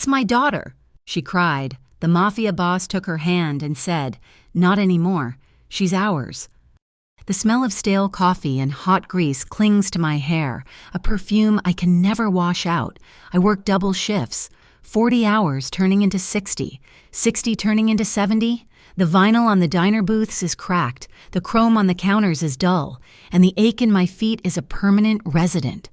"That's my daughter," she cried. The mafia boss took her hand and said, "Not anymore. She's ours." The smell of stale coffee and hot grease clings to my hair, a perfume I can never wash out. I work double shifts, 40 hours turning into 60, 60 turning into 70. The vinyl on the diner booths is cracked, the chrome on the counters is dull, and the ache in my feet is a permanent resident.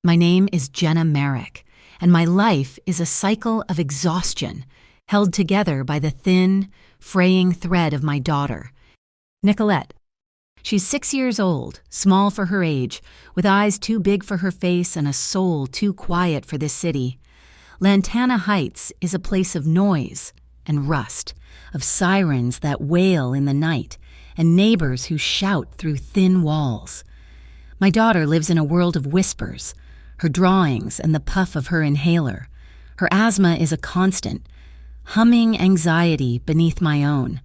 My name is Jenna Merrick, and my life is a cycle of exhaustion, held together by the thin, fraying thread of my daughter, Nicolette. She's 6 years old, small for her age, with eyes too big for her face and a soul too quiet for this city. Lantana Heights is a place of noise and rust, of sirens that wail in the night, and neighbors who shout through thin walls. My daughter lives in a world of whispers, her drawings and the puff of her inhaler. Her asthma is a constant, humming anxiety beneath my own,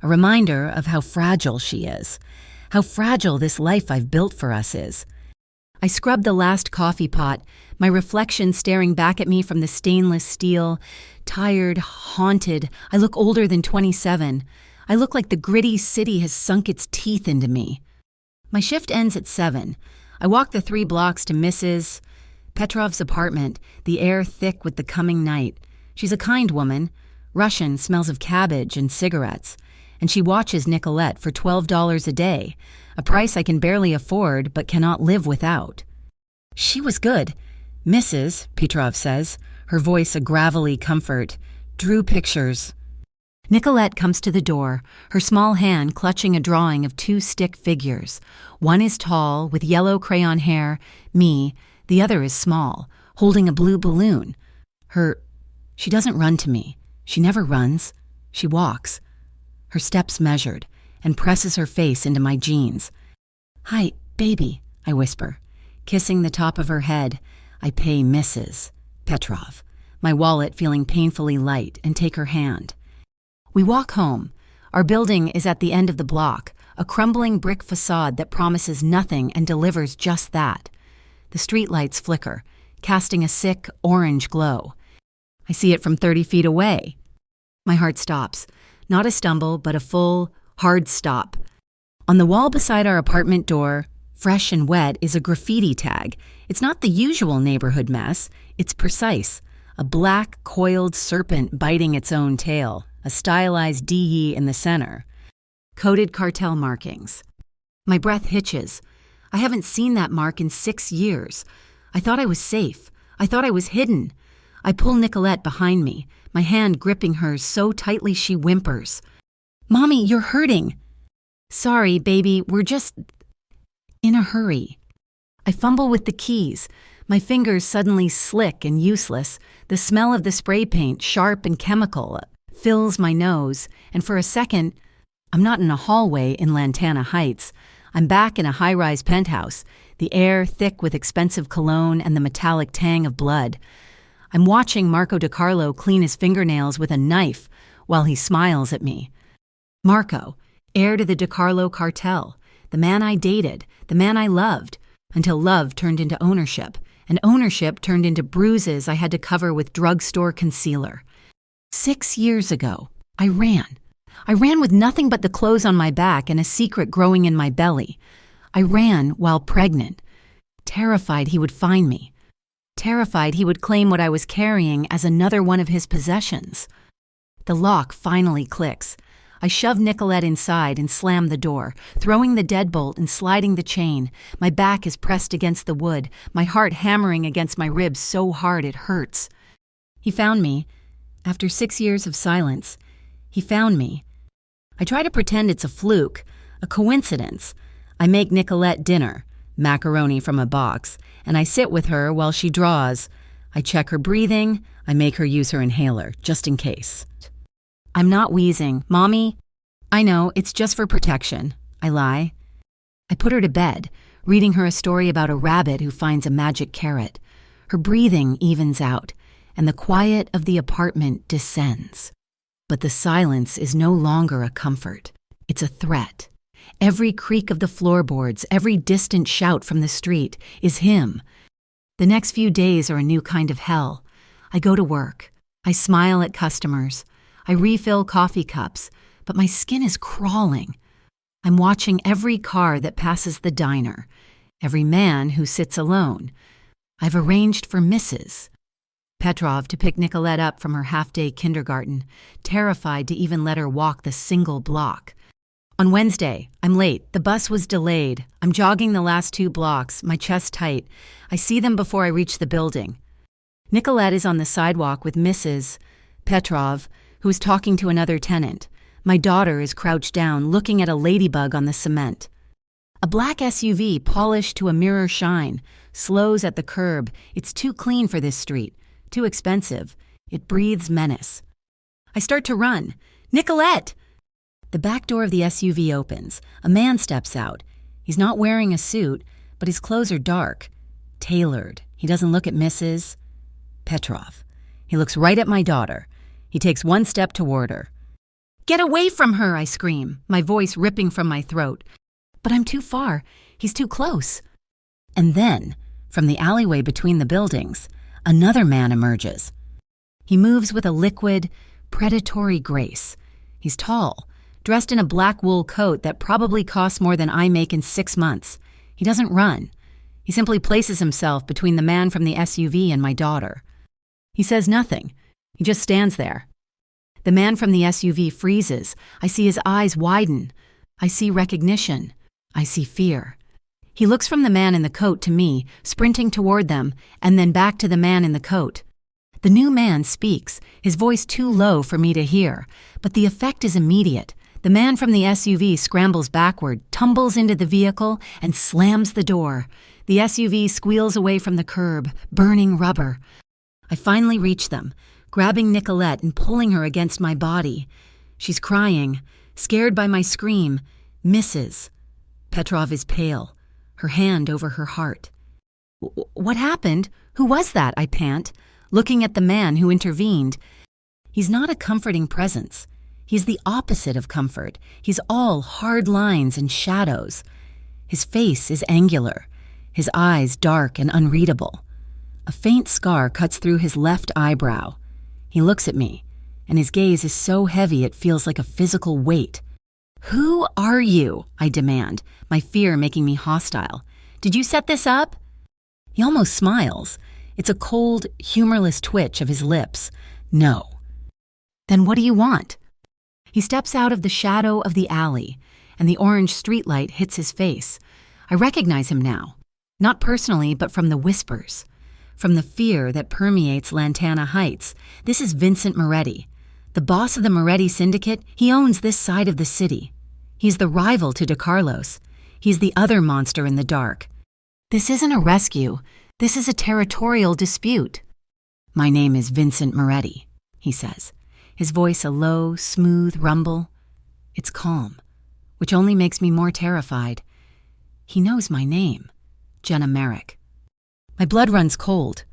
a reminder of how fragile she is, how fragile this life I've built for us is. I scrubbed the last coffee pot, my reflection staring back at me from the stainless steel. Tired, haunted, I look older than 27. I look like the gritty city has sunk its teeth into me. My shift ends at 7. I walk the 3 blocks to Mrs. Petrov's apartment, the air thick with the coming night. She's a kind woman, Russian, smells of cabbage and cigarettes, and she watches Nicolette for $12 a day, a price I can barely afford but cannot live without. "She was good," Mrs. Petrov says, her voice a gravelly comfort. "Drew pictures." Nicolette comes to the door, her small hand clutching a drawing of 2 stick figures. One is tall, with yellow crayon hair, me. The other is small, holding a blue balloon. She doesn't run to me. She never runs. She walks, her steps measured, and presses her face into my jeans. "Hi, baby," I whisper. Kissing the top of her head, I pay Mrs. Petrov, my wallet feeling painfully light, and take her hand. We walk home. Our building is at the end of the block, a crumbling brick facade that promises nothing and delivers just that. The streetlights flicker, casting a sick orange glow. I see it from 30 feet away. My heart stops. Not a stumble, but a full, hard stop. On the wall beside our apartment door, fresh and wet, is a graffiti tag. It's not the usual neighborhood mess. It's precise. A black, coiled serpent biting its own tail, a stylized DE in the center. Coded cartel markings. My breath hitches. I haven't seen that mark in 6 years. I thought I was safe. I thought I was hidden. I pull Nicolette behind me, my hand gripping hers so tightly she whimpers. "Mommy, you're hurting." "Sorry, baby, we're just in a hurry." I fumble with the keys, my fingers suddenly slick and useless. The smell of the spray paint, sharp and chemical, fills my nose, and for a second, I'm not in a hallway in Lantana Heights. I'm back in a high-rise penthouse, the air thick with expensive cologne and the metallic tang of blood. I'm watching Marco DiCarlo clean his fingernails with a knife while he smiles at me. Marco, heir to the DiCarlo cartel, the man I dated, the man I loved, until love turned into ownership, and ownership turned into bruises I had to cover with drugstore concealer. 6 years ago, I ran. I ran with nothing but the clothes on my back and a secret growing in my belly. I ran while pregnant, terrified he would find me, terrified he would claim what I was carrying as another one of his possessions. The lock finally clicks. I shove Nicolette inside and slam the door, throwing the deadbolt and sliding the chain. My back is pressed against the wood, my heart hammering against my ribs so hard it hurts. He found me. After 6 years of silence, he found me. I try to pretend it's a fluke, a coincidence. I make Nicolette dinner, macaroni from a box, and I sit with her while she draws. I check her breathing. I make her use her inhaler, just in case. I'm not wheezing. "Mommy, I know, it's just for protection." I lie. I put her to bed, reading her a story about a rabbit who finds a magic carrot. Her breathing evens out, and the quiet of the apartment descends. But the silence is no longer a comfort. It's a threat. Every creak of the floorboards, every distant shout from the street is him. The next few days are a new kind of hell. I go to work. I smile at customers. I refill coffee cups, but my skin is crawling. I'm watching every car that passes the diner, every man who sits alone. I've arranged for Mrs. Petrov to pick Nicolette up from her half-day kindergarten, terrified to even let her walk the single block. On Wednesday, I'm late. The bus was delayed. I'm jogging the last 2 blocks, my chest tight. I see them before I reach the building. Nicolette is on the sidewalk with Mrs. Petrov, who is talking to another tenant. My daughter is crouched down, looking at a ladybug on the cement. A black SUV, polished to a mirror shine, slows at the curb. It's too clean for this street, too expensive. It breathes menace. I start to run. Nicolette! The back door of the SUV opens. A man steps out. He's not wearing a suit, but his clothes are dark, tailored. He doesn't look at Mrs. Petrov. He looks right at my daughter. He takes 1 step toward her. "Get away from her!" I scream, my voice ripping from my throat. But I'm too far. He's too close. And then, from the alleyway between the buildings, another man emerges. He moves with a liquid, predatory grace. He's tall, dressed in a black wool coat that probably costs more than I make in 6 months. He doesn't run. He simply places himself between the man from the SUV and my daughter. He says nothing. He just stands there. The man from the SUV freezes. I see his eyes widen. I see recognition. I see fear. He looks from the man in the coat to me, sprinting toward them, and then back to the man in the coat. The new man speaks, his voice too low for me to hear, but the effect is immediate. The man from the SUV scrambles backward, tumbles into the vehicle, and slams the door. The SUV squeals away from the curb, burning rubber. I finally reach them, grabbing Nicolette and pulling her against my body. She's crying, scared by my scream. Mrs. Petrov is pale, her hand over her heart. "What happened? Who was that?" I pant, looking at the man who intervened. He's not a comforting presence. He's the opposite of comfort. He's all hard lines and shadows. His face is angular, his eyes dark and unreadable. A faint scar cuts through his left eyebrow. He looks at me, and his gaze is so heavy it feels like a physical weight. "Who are you?" I demand, my fear making me hostile. "Did you set this up?" He almost smiles. It's a cold, humorless twitch of his lips. "No." "Then what do you want?" He steps out of the shadow of the alley, and the orange streetlight hits his face. I recognize him now, not personally, but from the whispers, from the fear that permeates Lantana Heights. This is Vincent Moretti, the boss of the Moretti Syndicate. He owns this side of the city. He's the rival to DeCarlos. He's the other monster in the dark. This isn't a rescue. This is a territorial dispute. "My name is Vincent Moretti," he says, his voice a low, smooth rumble. It's calm, which only makes me more terrified. He knows my name, Jenna Merrick. My blood runs cold.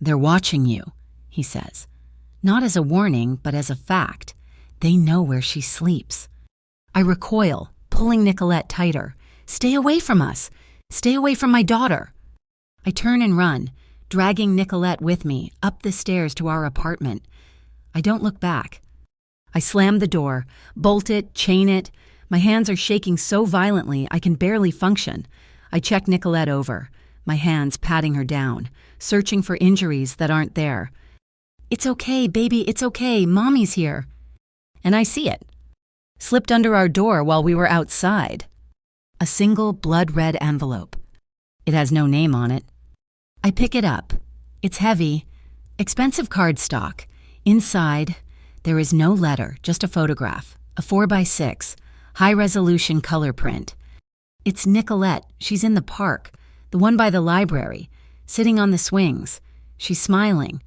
"They're watching you," he says, not as a warning, but as a fact. They know where she sleeps. I recoil, pulling Nicolette tighter. "Stay away from us. Stay away from my daughter." I turn and run, dragging Nicolette with me up the stairs to our apartment. I don't look back. I slam the door, bolt it, chain it. My hands are shaking so violently I can barely function. I check Nicolette over, my hands patting her down, searching for injuries that aren't there. "It's okay, baby, it's okay. Mommy's here." And I see it. Slipped under our door while we were outside. A single blood-red envelope. It has no name on it. I pick it up. It's heavy. Expensive cardstock. Inside, there is no letter, just a photograph. A 4x6, high-resolution color print. It's Nicolette. She's in the park, the one by the library, sitting on the swings. She's smiling.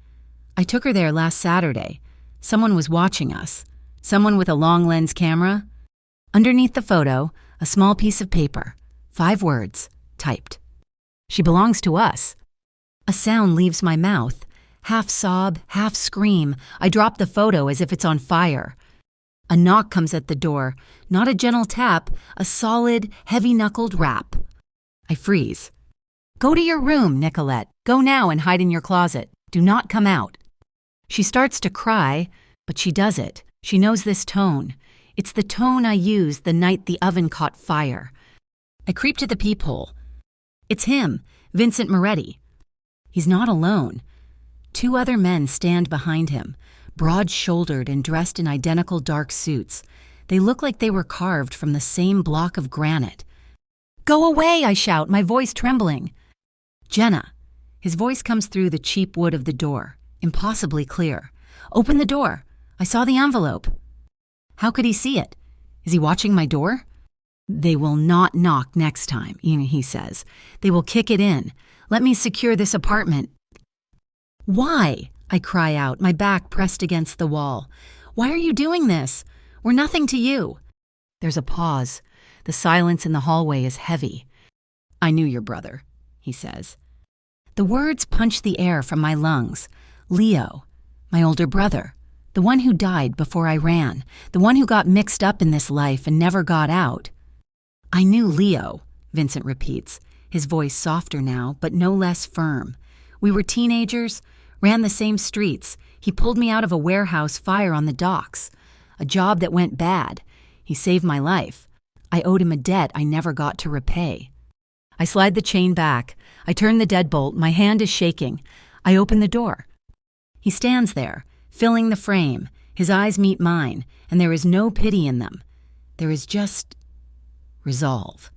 I took her there last Saturday. Someone was watching us. Someone with a long lens camera. Underneath the photo, a small piece of paper. 5 words, typed. She belongs to us. A sound leaves my mouth. Half sob, half scream. I drop the photo as if it's on fire. A knock comes at the door. Not a gentle tap, a solid, heavy-knuckled rap. I freeze. "Go to your room, Nicolette. Go now and hide in your closet. Do not come out." She starts to cry, but she does it. She knows this tone. It's the tone I used the night the oven caught fire. I creep to the peephole. It's him, Vincent Moretti. He's not alone. 2 other men stand behind him, broad-shouldered and dressed in identical dark suits. They look like they were carved from the same block of granite. "Go away," I shout, my voice trembling. "Jenna." His voice comes through the cheap wood of the door, impossibly clear. "Open the door. I saw the envelope." How could he see it? Is he watching my door? "They will not knock next time," he says. "They will kick it in. Let me secure this apartment." "Why?" I cry out, my back pressed against the wall. "Why are you doing this? We're nothing to you." There's a pause. The silence in the hallway is heavy. "I knew your brother," he says. The words punch the air from my lungs. Leo, my older brother, the one who died before I ran, the one who got mixed up in this life and never got out. "I knew Leo," Vincent repeats, his voice softer now, but no less firm. "We were teenagers, ran the same streets. He pulled me out of a warehouse fire on the docks. A job that went bad. He saved my life. I owed him a debt I never got to repay." I slide the chain back. I turn the deadbolt. My hand is shaking. I open the door. He stands there, filling the frame. His eyes meet mine, and there is no pity in them. There is just resolve.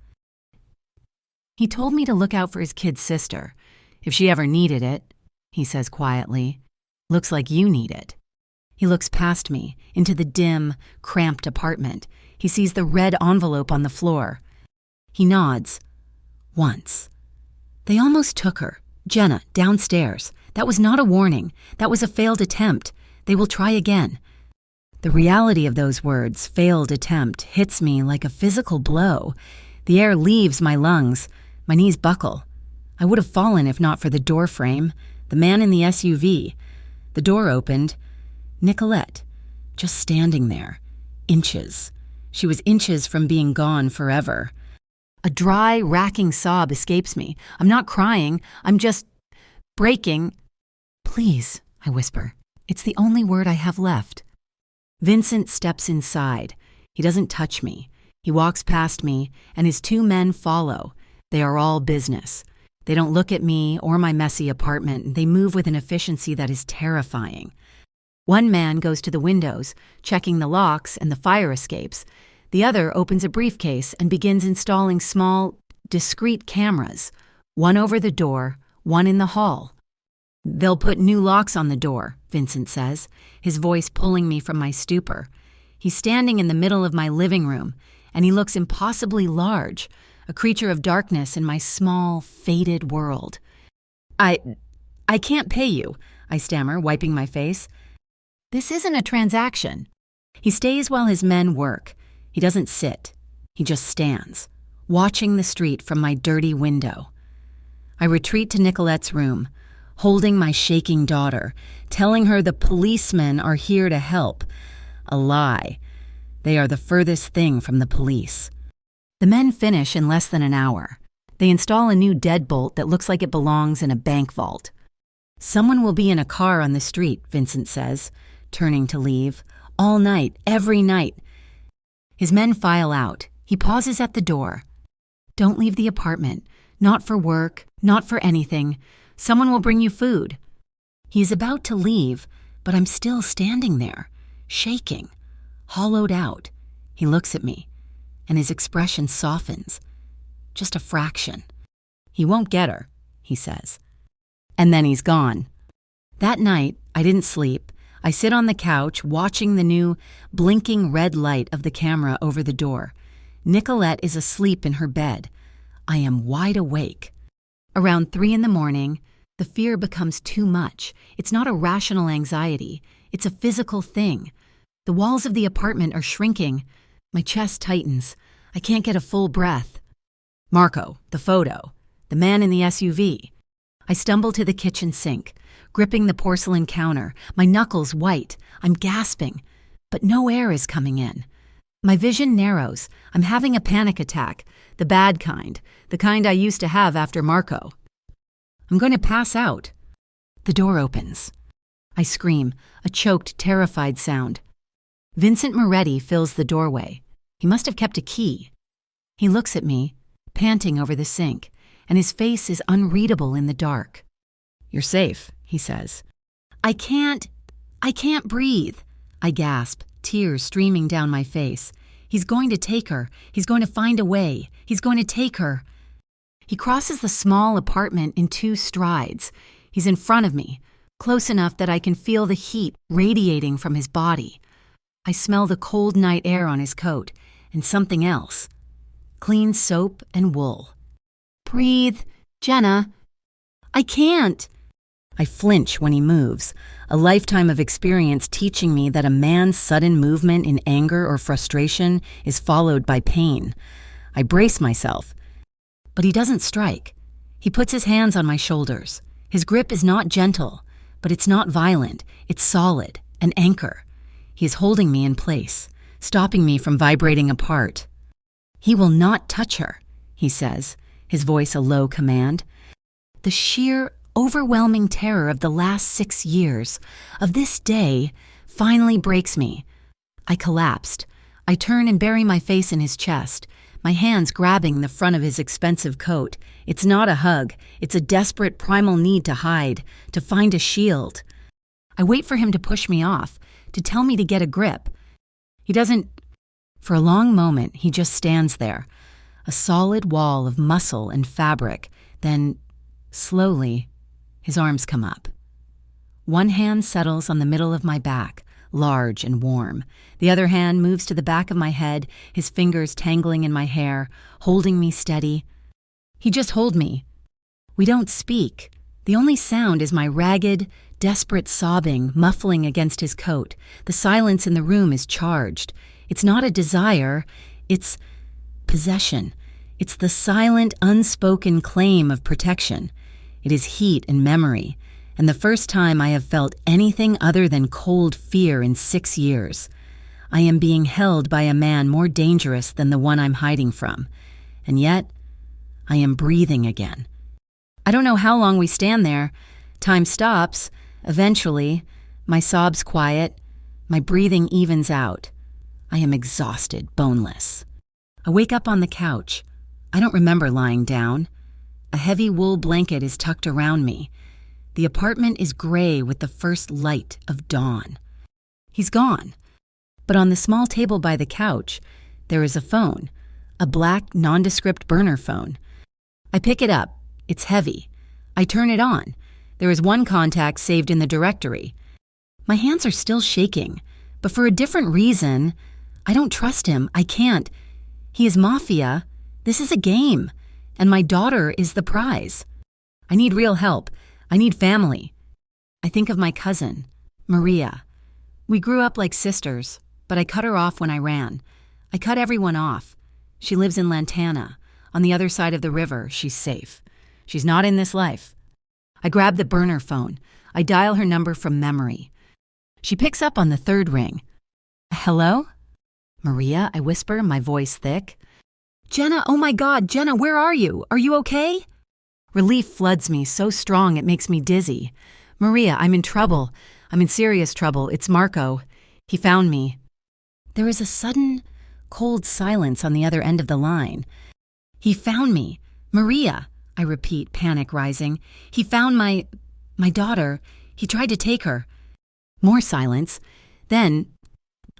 "He told me to look out for his kid sister, if she ever needed it," he says quietly. "Looks like you need it." He looks past me, into the dim, cramped apartment. He sees the red envelope on the floor. He nods. "Once. They almost took her. Jenna, downstairs. That was not a warning. That was a failed attempt. They will try again." The reality of those words, failed attempt, hits me like a physical blow. The air leaves my lungs. My knees buckle. I would have fallen if not for the door frame, the man in the SUV. The door opened. Nicolette, just standing there. Inches. She was inches from being gone forever. A dry, racking sob escapes me. I'm not crying. I'm just breaking. "Please," I whisper. It's the only word I have left. Vincent steps inside. He doesn't touch me. He walks past me, and his 2 men follow. They are all business. They don't look at me or my messy apartment. They move with an efficiency that is terrifying. One man goes to the windows, checking the locks and the fire escapes. The other opens a briefcase and begins installing small, discreet cameras, one over the door, one in the hall. "They'll put new locks on the door," Vincent says, his voice pulling me from my stupor. He's standing in the middle of my living room, and he looks impossibly large, a creature of darkness in my small, faded world. I can't pay you," I stammer, wiping my face. "This isn't a transaction." He stays while his men work. He doesn't sit. He just stands, watching the street from my dirty window. I retreat to Nicolette's room, holding my shaking daughter, telling her the policemen are here to help. A lie. They are the furthest thing from the police. The men finish in less than an hour. They install a new deadbolt that looks like it belongs in a bank vault. "Someone will be in a car on the street," Vincent says, turning to leave. "All night, every night." His men file out. He pauses at the door. "Don't leave the apartment. Not for work, not for anything. Someone will bring you food." He is about to leave, but I'm still standing there, shaking, hollowed out. He looks at me, and his expression softens. Just a fraction. "He won't get her," he says. And then he's gone. That night, I didn't sleep. I sit on the couch watching the new, blinking red light of the camera over the door. Nicolette is asleep in her bed. I am wide awake. Around 3 a.m, the fear becomes too much. It's not a rational anxiety. It's a physical thing. The walls of the apartment are shrinking. My chest tightens. I can't get a full breath. Marco, the photo, the man in the SUV. I stumble to the kitchen sink, gripping the porcelain counter, my knuckles white. I'm gasping, but no air is coming in. My vision narrows. I'm having a panic attack, the bad kind, the kind I used to have after Marco. I'm going to pass out. The door opens. I scream, a choked, terrified sound. Vincent Moretti fills the doorway. He must have kept a key. He looks at me, panting over the sink, and his face is unreadable in the dark. "You're safe," he says. I can't breathe," I gasp, tears streaming down my face. "He's going to take her. He's going to find a way. He's going to take her." He crosses the small apartment in 2 strides. He's in front of me, close enough that I can feel the heat radiating from his body. I smell the cold night air on his coat, and something else. Clean soap and wool. "Breathe, Jenna." "I can't." I flinch when he moves, a lifetime of experience teaching me that a man's sudden movement in anger or frustration is followed by pain. I brace myself, but he doesn't strike. He puts his hands on my shoulders. His grip is not gentle, but it's not violent. It's solid, an anchor. He is holding me in place, stopping me from vibrating apart. "He will not touch her," he says, his voice a low command. The sheer, overwhelming terror of the last 6 years, of this day, finally breaks me. I collapsed. I turn and bury my face in his chest, my hands grabbing the front of his expensive coat. It's not a hug. It's a desperate primal need to hide, to find a shield. I wait for him to push me off, to tell me to get a grip. He doesn't. For a long moment, he just stands there, a solid wall of muscle and fabric. Then, slowly, his arms come up. One hand settles on the middle of my back, large and warm. The other hand moves to the back of my head, his fingers tangling in my hair, holding me steady. He just holds me. We don't speak. The only sound is my ragged, desperate sobbing muffling against his coat. The silence in the room is charged. It's not a desire, it's possession. It's the silent, unspoken claim of protection. It is heat and memory, and the first time I have felt anything other than cold fear in 6 years. I am being held by a man more dangerous than the one I'm hiding from, and yet I am breathing again. I don't know how long we stand there. Time stops. Eventually, my sobs quiet, my breathing evens out. I am exhausted, boneless. I wake up on the couch. I don't remember lying down. A heavy wool blanket is tucked around me. The apartment is gray with the first light of dawn. He's gone. But on the small table by the couch, there is a phone, a black, nondescript burner phone. I pick it up. It's heavy. I turn it on. There is one contact saved in the directory. My hands are still shaking, but for a different reason. I don't trust him. I can't. He is Mafia. This is a game, and my daughter is the prize. I need real help. I need family. I think of my cousin, Maria. We grew up like sisters, but I cut her off when I ran. I cut everyone off. She lives in Lantana. On the other side of the river, she's safe. She's not in this life. I grab the burner phone. I dial her number from memory. She picks up on the 3rd ring. "Hello?" "Maria," I whisper, my voice thick. "Jenna, oh my God, Jenna, where are you? Are you okay?" Relief floods me so strong it makes me dizzy. "Maria, I'm in trouble. I'm in serious trouble. It's Marco. He found me." There is a sudden, cold silence on the other end of the line. "He found me. Maria," I repeat, panic rising. "He found my daughter. He tried to take her." More silence. Then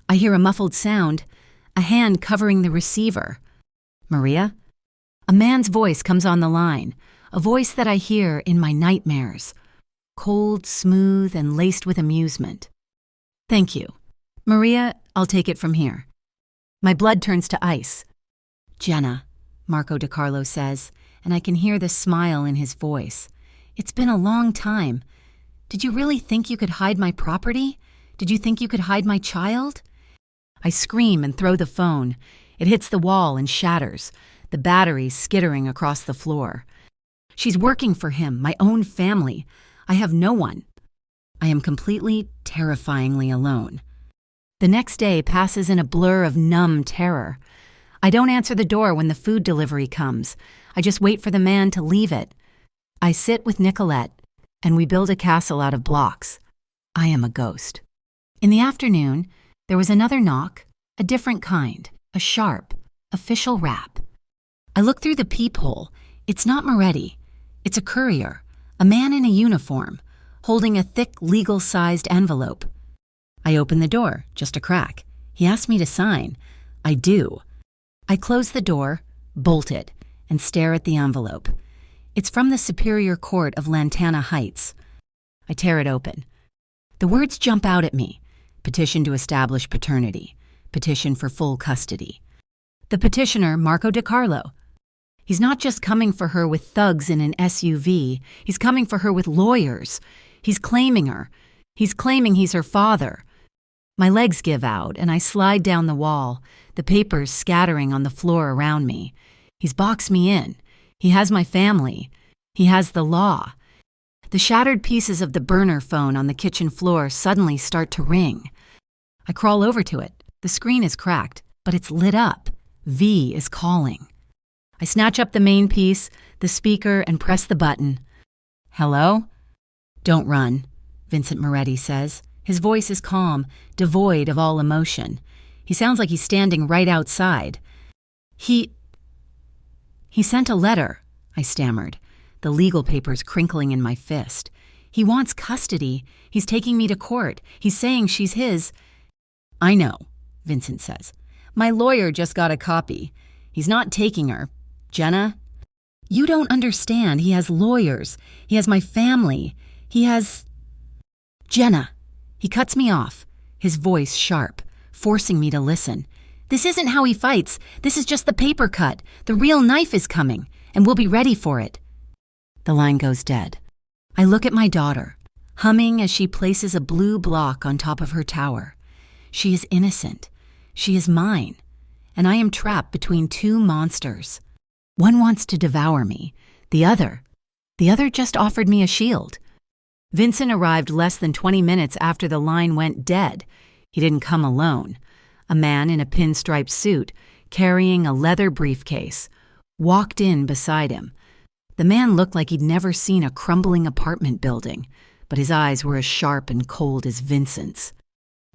I hear a muffled sound, a hand covering the receiver. "Maria?" A man's voice comes on the line, a voice that I hear in my nightmares. Cold, smooth, and laced with amusement. "Thank you. Maria, I'll take it from here." My blood turns to ice. "Jenna," Marco DiCarlo says, and I can hear the smile in his voice. "It's been a long time. Did you really think you could hide my property? Did you think you could hide my child?" I scream and throw the phone. It hits the wall and shatters, the battery skittering across the floor. She's working for him, my own family. I have no one. I am completely, terrifyingly alone. The next day passes in a blur of numb terror. I don't answer the door when the food delivery comes. I just wait for the man to leave it. I sit with Nicolette, and we build a castle out of blocks. I am a ghost. In the afternoon, there was another knock, a different kind, a sharp, official rap. I look through the peephole. It's not Moretti. It's a courier, a man in a uniform, holding a thick, legal-sized envelope. I open the door, just a crack. He asks me to sign. I do. I close the door, bolt it, and stare at the envelope. It's from the Superior Court of Lantana Heights. I tear it open. The words jump out at me. Petition to establish paternity. Petition for full custody. The petitioner, Marco DiCarlo. He's not just coming for her with thugs in an SUV. He's coming for her with lawyers. He's claiming her. He's claiming he's her father. My legs give out, and I slide down the wall, the papers scattering on the floor around me. He's boxed me in. He has my family. He has the law. The shattered pieces of the burner phone on the kitchen floor suddenly start to ring. I crawl over to it. The screen is cracked, but it's lit up. V is calling. I snatch up the main piece, the speaker, and press the button. Hello? Don't run, Vincent Moretti says. His voice is calm, devoid of all emotion. He sounds like he's standing right outside. He sent a letter, I stammered, the legal papers crinkling in my fist. He wants custody. He's taking me to court. He's saying she's his. I know, Vincent says. My lawyer just got a copy. He's not taking her. Jenna? You don't understand. He has lawyers. He has my family. He has... Jenna. He cuts me off, his voice sharp, forcing me to listen. This isn't how he fights. This is just the paper cut. The real knife is coming, and we'll be ready for it. The line goes dead. I look at my daughter, humming as she places a blue block on top of her tower. She is innocent. She is mine, and I am trapped between two monsters. One wants to devour me. The other just offered me a shield. Vincent arrived less than 20 minutes after the line went dead. He didn't come alone. A man in a pinstriped suit, carrying a leather briefcase, walked in beside him. The man looked like he'd never seen a crumbling apartment building, but his eyes were as sharp and cold as Vincent's.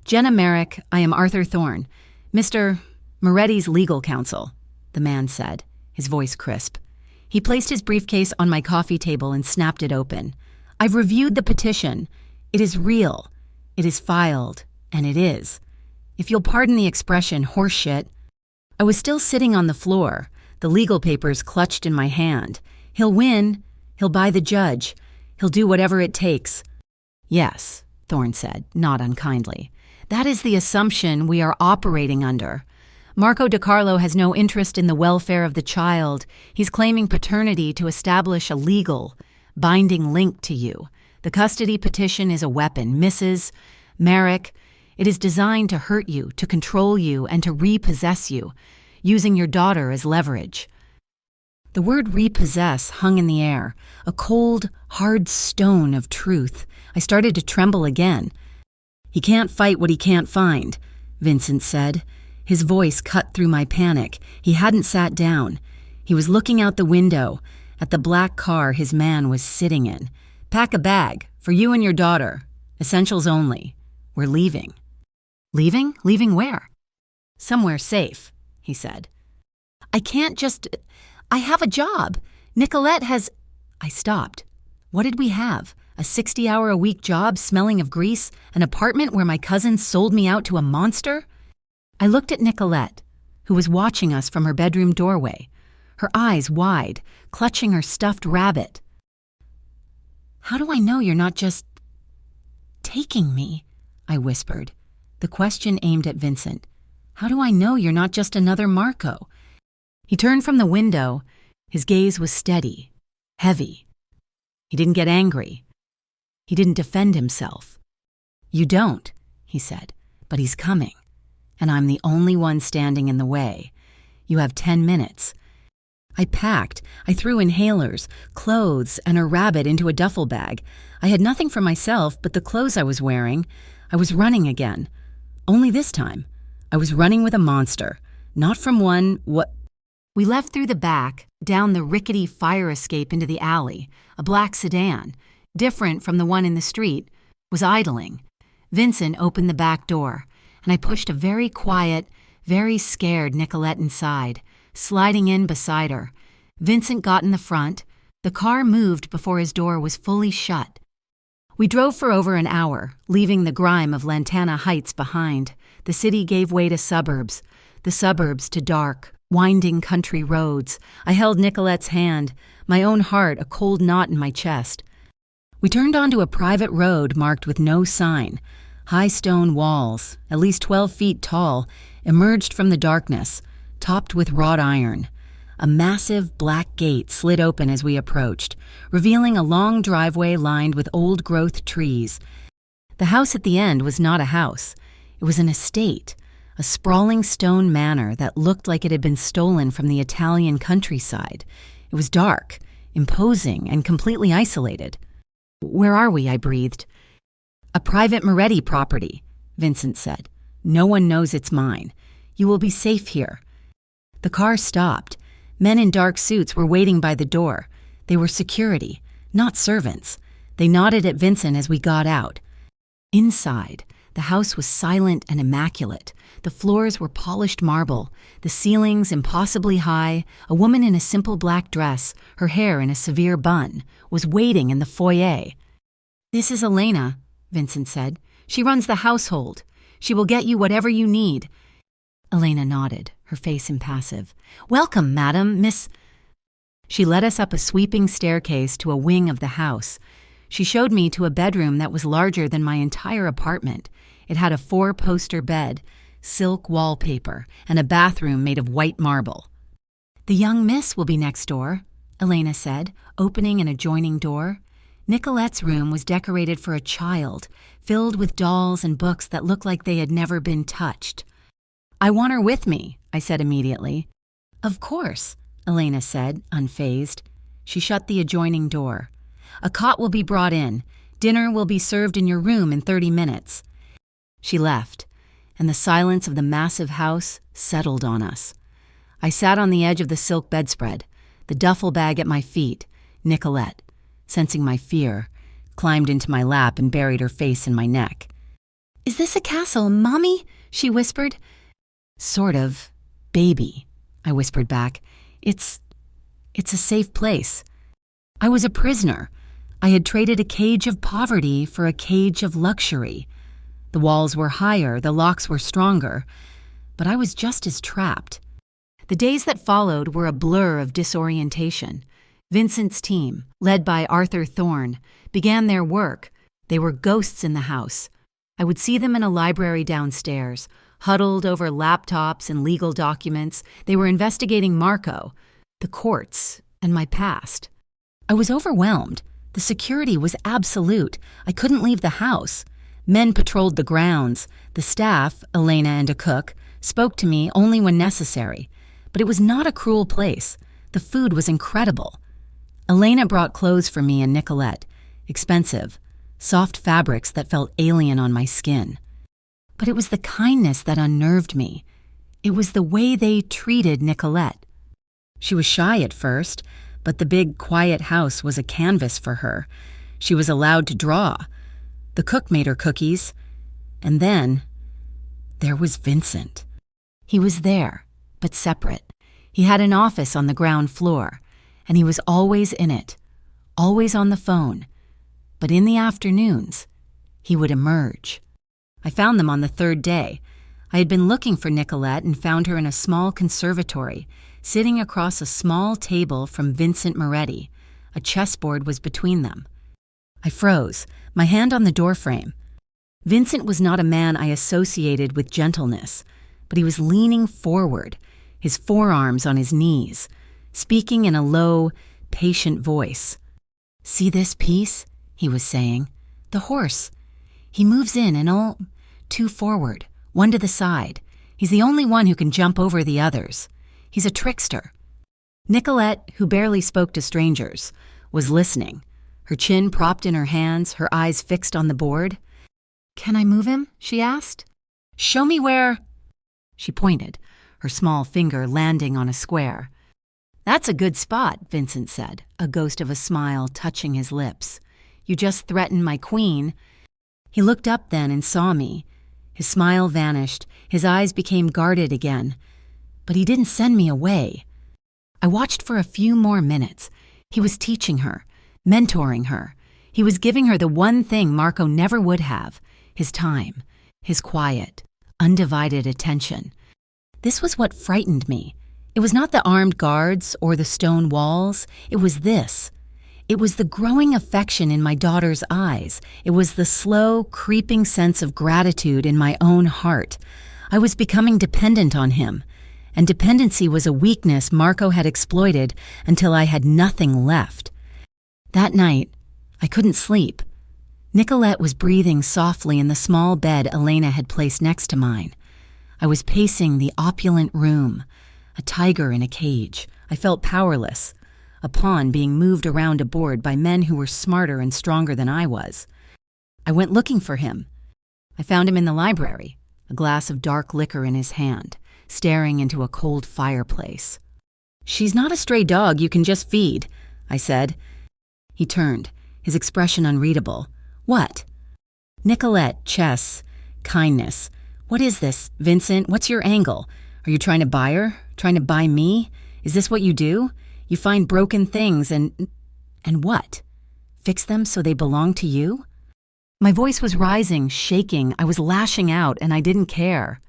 Jenna Merrick, I am Arthur Thorne, Mr. Moretti's legal counsel, the man said, his voice crisp. He placed his briefcase on my coffee table and snapped it open. I've reviewed the petition. It is real. It is filed, and it is. If you'll pardon the expression, horseshit. I was still sitting on the floor, the legal papers clutched in my hand. He'll win. He'll buy the judge. He'll do whatever it takes. Yes, Thorne said, not unkindly. That is the assumption we are operating under. Marco DiCarlo has no interest in the welfare of the child. He's claiming paternity to establish a legal, binding link to you. The custody petition is a weapon. Mrs. Merrick, it is designed to hurt you, to control you, and to repossess you, using your daughter as leverage. The word repossess hung in the air, a cold, hard stone of truth. I started to tremble again. He can't fight what he can't find, Vincent said. His voice cut through my panic. He hadn't sat down. He was looking out the window at the black car his man was sitting in. Pack a bag for you and your daughter. Essentials only. We're leaving. Leaving? Leaving where? Somewhere safe, he said. I can't just... I have a job. Nicolette has... I stopped. What did we have? A 60-hour-a-week job smelling of grease? An apartment where my cousin sold me out to a monster? I looked at Nicolette, who was watching us from her bedroom doorway, her eyes wide, clutching her stuffed rabbit. How do I know you're not just... taking me? I whispered, the question aimed at Vincent. How do I know you're not just another Marco? He turned from the window. His gaze was steady, heavy. He didn't get angry. He didn't defend himself. You don't, he said, but he's coming. And I'm the only one standing in the way. You have 10 minutes. I packed. I threw inhalers, clothes, and a rabbit into a duffel bag. I had nothing for myself but the clothes I was wearing. I was running again. Only this time, I was running with a monster, not from one We left through the back, down the rickety fire escape into the alley. A black sedan, different from the one in the street, was idling. Vincent opened the back door, and I pushed a very quiet, very scared Nicolette inside, sliding in beside her. Vincent got in the front. The car moved before his door was fully shut. We drove for over an hour, leaving the grime of Lantana Heights behind. The city gave way to suburbs, the suburbs to dark, winding country roads. I held Nicolette's hand, my own heart a cold knot in my chest. We turned onto a private road marked with no sign. High stone walls, at least 12 feet tall, emerged from the darkness, topped with wrought iron. A massive black gate slid open as we approached, revealing a long driveway lined with old-growth trees. The house at the end was not a house. It was an estate, a sprawling stone manor that looked like it had been stolen from the Italian countryside. It was dark, imposing, and completely isolated. "Where are we?" I breathed. "A private Moretti property," Vincent said. "No one knows it's mine. You will be safe here." The car stopped. Men in dark suits were waiting by the door. They were security, not servants. They nodded at Vincent as we got out. Inside, the house was silent and immaculate. The floors were polished marble, the ceilings impossibly high. A woman in a simple black dress, her hair in a severe bun, was waiting in the foyer. "This is Elena," Vincent said. "She runs the household. She will get you whatever you need." Elena nodded, her face impassive. "Welcome, madam, Miss—" She led us up a sweeping staircase to a wing of the house. She showed me to a bedroom that was larger than my entire apartment. It had a 4-poster bed, silk wallpaper, and a bathroom made of white marble. "The young miss will be next door," Elena said, opening an adjoining door. Nicolette's room was decorated for a child, filled with dolls and books that looked like they had never been touched. "I want her with me," I said immediately. "Of course," Elena said, unfazed. She shut the adjoining door. "A cot will be brought in. Dinner will be served in your room in 30 minutes. She left, and the silence of the massive house settled on us. I sat on the edge of the silk bedspread, the duffel bag at my feet. Nicolette, sensing my fear, climbed into my lap and buried her face in my neck. "Is this a castle, Mommy?" she whispered. "Sort of. Baby," I whispered back. It's a safe place. I was a prisoner. I had traded a cage of poverty for a cage of luxury. The walls were higher, the locks were stronger, but I was just as trapped. The days that followed were a blur of disorientation. Vincent's team, led by Arthur Thorne, began their work. They were ghosts in the house. I would see them in a library downstairs, huddled over laptops and legal documents. They were investigating Marco, the courts, and my past. I was overwhelmed. The security was absolute. I couldn't leave the house. Men patrolled the grounds. The staff, Elena and a cook, spoke to me only when necessary. But it was not a cruel place. The food was incredible. Elena brought clothes for me and Nicolette, expensive, soft fabrics that felt alien on my skin. But it was the kindness that unnerved me. It was the way they treated Nicolette. She was shy at first, but the big, quiet house was a canvas for her. She was allowed to draw. The cook made her cookies. And then, there was Vincent. He was there, but separate. He had an office on the ground floor, and he was always in it, always on the phone. But in the afternoons, he would emerge. I found them on the third day. I had been looking for Nicolette and found her in a small conservatory, sitting across a small table from Vincent Moretti. A chessboard was between them. I froze, my hand on the doorframe. Vincent was not a man I associated with gentleness, but he was leaning forward, his forearms on his knees, speaking in a low, patient voice. "See this piece?" he was saying. "The horse. He moves in and all 2 forward, 1 to the side. He's the only one who can jump over the others. He's a trickster." Nicolette, who barely spoke to strangers, was listening, her chin propped in her hands, her eyes fixed on the board. "Can I move him?" she asked. "Show me where—" She pointed, her small finger landing on a square. "That's a good spot," Vincent said, a ghost of a smile touching his lips. "You just threatened my queen." He looked up then and saw me. His smile vanished, his eyes became guarded again. But he didn't send me away. I watched for a few more minutes. He was teaching her, mentoring her. He was giving her the one thing Marco never would have, his time, his quiet, undivided attention. This was what frightened me. It was not the armed guards or the stone walls. It was this. It was the growing affection in my daughter's eyes. It was the slow, creeping sense of gratitude in my own heart. I was becoming dependent on him, and dependency was a weakness Marco had exploited until I had nothing left. That night, I couldn't sleep. Nicolette was breathing softly in the small bed Elena had placed next to mine. I was pacing the opulent room, a tiger in a cage. I felt powerless, a pawn being moved around a board by men who were smarter and stronger than I was. I went looking for him. I found him in the library, a glass of dark liquor in his hand, staring into a cold fireplace. "She's not a stray dog you can just feed," I said. He turned, his expression unreadable. "What?" "Nicolette, chess, kindness. What is this, Vincent? What's your angle? Are you trying to buy her? Trying to buy me? Is this what you do? You find broken things and what? Fix them so they belong to you?" My voice was rising, shaking. I was lashing out, and I didn't care.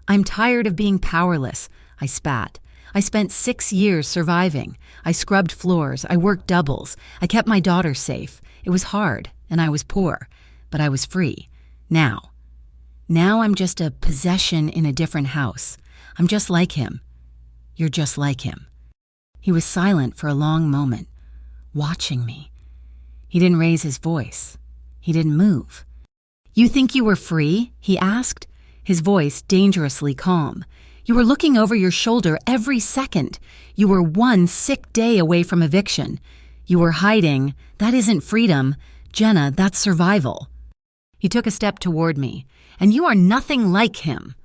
"I'm tired of being powerless," I spat. "I spent 6 years surviving. I scrubbed floors. I worked doubles. I kept my daughter safe. It was hard, and I was poor, but I was free. Now I'm just a possession in a different house. I'm just like him. You're just like him." He was silent for a long moment, watching me. He didn't raise his voice. He didn't move. "You think you were free?" he asked, his voice dangerously calm. "You were looking over your shoulder every second. You were one sick day away from eviction. You were hiding. That isn't freedom. Jenna, that's survival." He took a step toward me. "And you are nothing like him."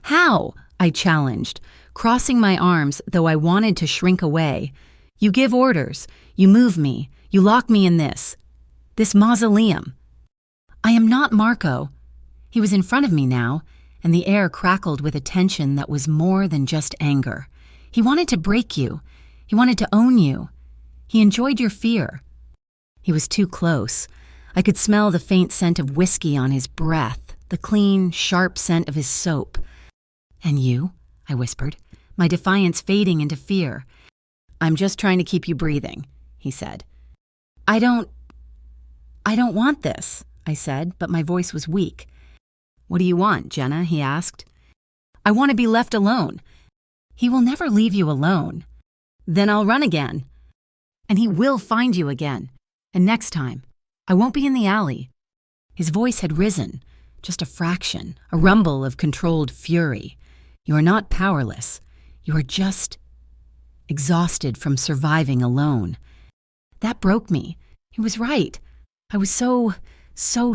"How?" I challenged, crossing my arms, though I wanted to shrink away. "You give orders. You move me. You lock me in this mausoleum." "I am not Marco." He was in front of me now, and the air crackled with a tension that was more than just anger. He wanted to break you. He wanted to own you. He enjoyed your fear. He was too close. I could smell the faint scent of whiskey on his breath, the clean, sharp scent of his soap. "And you?" I whispered, my defiance fading into fear. "I'm just trying to keep you breathing," he said. I don't want this," I said, but my voice was weak. "What do you want, Jenna?" he asked. "I want to be left alone." "He will never leave you alone." "Then I'll run again." "And he will find you again. And next time, I won't be in the alley." His voice had risen, just a fraction, a rumble of controlled fury. "You are not powerless. You are just exhausted from surviving alone." That broke me. He was right. I was so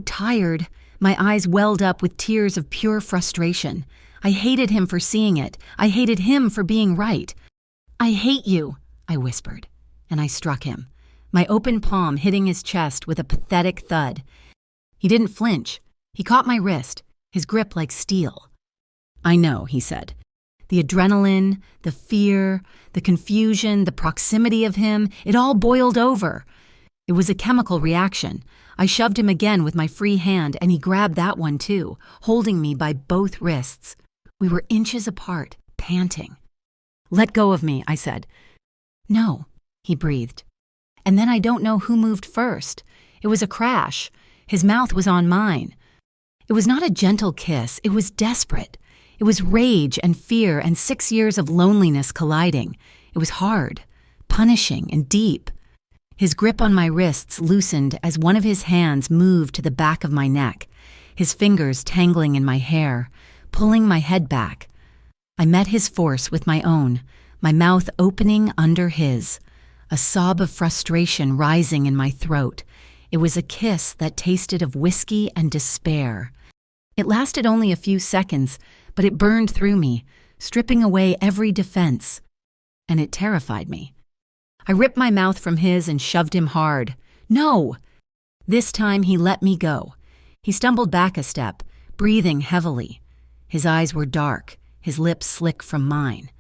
tired. My eyes welled up with tears of pure frustration. I hated him for seeing it. I hated him for being right. "I hate you," I whispered, and I struck him, my open palm hitting his chest with a pathetic thud. He didn't flinch. He caught my wrist, his grip like steel. "I know," he said. The adrenaline, the fear, the confusion, the proximity of him, it all boiled over. It was a chemical reaction. I shoved him again with my free hand, and he grabbed that one too, holding me by both wrists. We were inches apart, panting. "Let go of me," I said. "No," he breathed. And then I don't know who moved first. It was a crash. His mouth was on mine. It was not a gentle kiss. It was desperate. It was rage and fear and 6 years of loneliness colliding. It was hard, punishing, and deep. His grip on my wrists loosened as one of his hands moved to the back of my neck, his fingers tangling in my hair, pulling my head back. I met his force with my own, my mouth opening under his, a sob of frustration rising in my throat. It was a kiss that tasted of whiskey and despair. It lasted only a few seconds, but it burned through me, stripping away every defense. And it terrified me. I ripped my mouth from his and shoved him hard. "No!" This time he let me go. He stumbled back a step, breathing heavily. His eyes were dark, his lips slick from mine.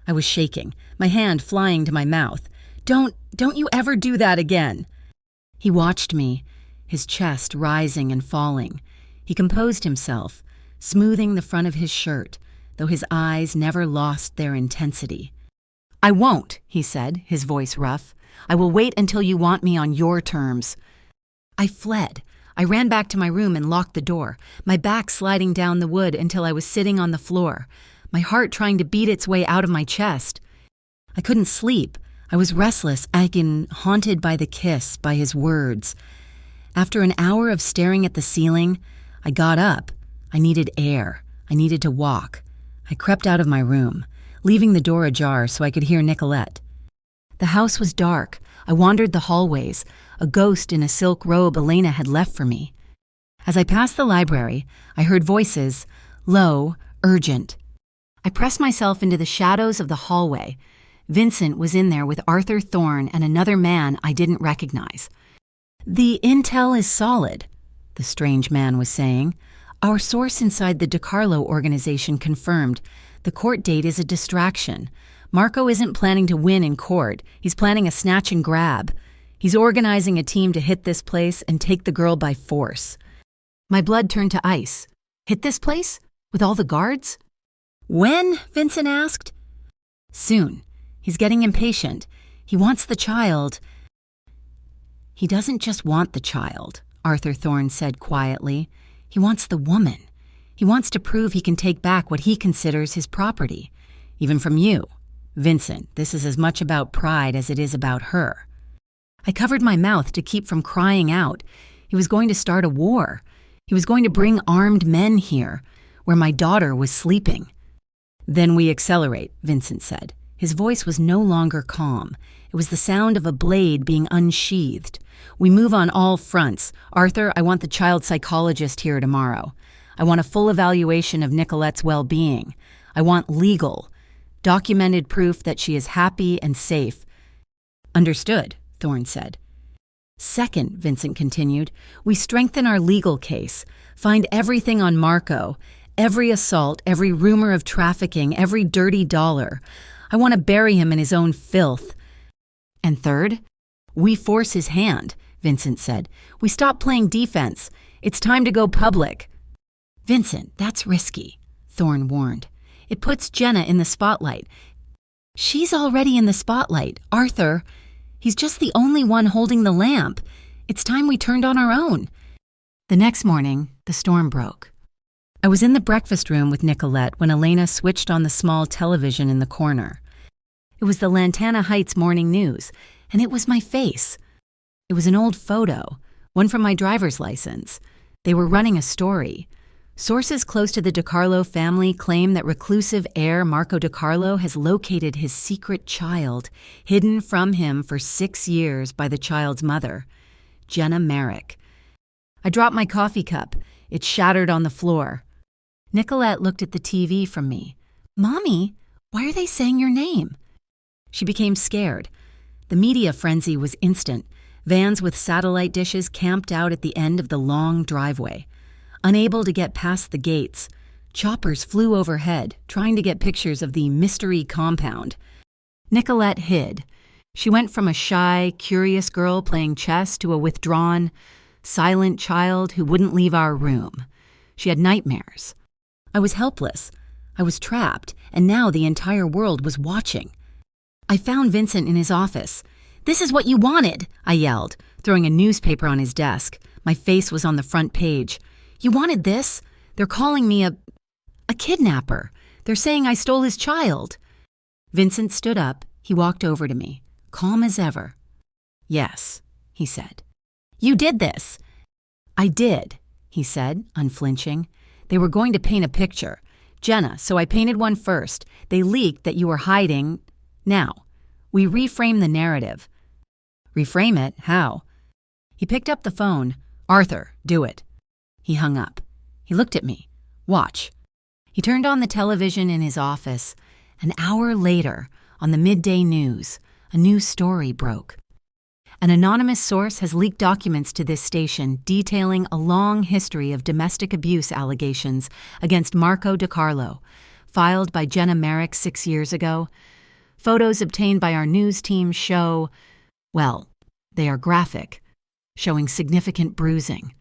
I was shaking, my hand flying to my mouth. Don't you ever do that again." He watched me, his chest rising and falling. He composed himself, smoothing the front of his shirt, though his eyes never lost their intensity. "I won't," he said, his voice rough. "I will wait until you want me on your terms." I fled. I ran back to my room and locked the door, my back sliding down the wood until I was sitting on the floor, my heart trying to beat its way out of my chest. I couldn't sleep. I was restless, again haunted by the kiss, by his words. After an hour of staring at the ceiling, I got up. I needed air. I needed to walk. I crept out of my room, leaving the door ajar so I could hear Nicolette. The house was dark. I wandered the hallways, a ghost in a silk robe Elena had left for me. As I passed the library, I heard voices, low, urgent. I pressed myself into the shadows of the hallway. Vincent was in there with Arthur Thorne and another man I didn't recognize. "The intel is solid," the strange man was saying. "Our source inside the DiCarlo organization confirmed. The court date is a distraction. Marco isn't planning to win in court. He's planning a snatch and grab. He's organizing a team to hit this place and take the girl by force." My blood turned to ice. "Hit this place? With all the guards?" "When?" Vincent asked. "Soon. He's getting impatient. He wants the child." "He doesn't just want the child," Arthur Thorne said quietly. "He wants the woman. He wants to prove he can take back what he considers his property. Even from you. Vincent, this is as much about pride as it is about her." I covered my mouth to keep from crying out. He was going to start a war. He was going to bring armed men here, where my daughter was sleeping. "Then we accelerate," Vincent said. His voice was no longer calm. It was the sound of a blade being unsheathed. "We move on all fronts. Arthur, I want the child psychologist here tomorrow. I want a full evaluation of Nicolette's well-being. I want legal, documented proof that she is happy and safe." "Understood," Thorne said. "Second," Vincent continued, "we strengthen our legal case, find everything on Marco, every assault, every rumor of trafficking, every dirty dollar. I want to bury him in his own filth." "And third, we force his hand," Vincent said. "We stop playing defense. It's time to go public." "Vincent, that's risky," Thorne warned. "It puts Jenna in the spotlight." "She's already in the spotlight. Arthur, he's just the only one holding the lamp. It's time we turned on our own." The next morning, the storm broke. I was in the breakfast room with Nicolette when Elena switched on the small television in the corner. It was the Lantana Heights morning news, and it was my face. It was an old photo, one from my driver's license. They were running a story. Sources close to the DiCarlo family claim that reclusive heir Marco DiCarlo has located his secret child, hidden from him for 6 years by the child's mother, Jenna Merrick. I dropped my coffee cup. It shattered on the floor. Nicolette looked at the TV from me. "Mommy, why are they saying your name?" She became scared. The media frenzy was instant. Vans with satellite dishes camped out at the end of the long driveway. Unable to get past the gates, choppers flew overhead, trying to get pictures of the mystery compound. Nicolette hid. She went from a shy, curious girl playing chess to a withdrawn, silent child who wouldn't leave our room. She had nightmares. I was helpless. I was trapped, and now the entire world was watching. I found Vincent in his office. "This is what you wanted," I yelled, throwing a newspaper on his desk. My face was on the front page. "You wanted this? They're calling me a kidnapper. They're saying I stole his child." Vincent stood up. He walked over to me, calm as ever. "Yes," he said. "You did this." "I did," he said, unflinching. "They were going to paint a picture. Jenna, so I painted one first. They leaked that you were hiding. Now, we reframe the narrative." "Reframe it? How?" He picked up the phone. "Arthur, do it." He hung up. He looked at me. "Watch." He turned on the television in his office. An hour later, on the midday news, a new story broke. An anonymous source has leaked documents to this station detailing a long history of domestic abuse allegations against Marco DiCarlo, filed by Jenna Merrick 6 years ago. Photos obtained by our news team show, well, they are graphic, showing significant bruising.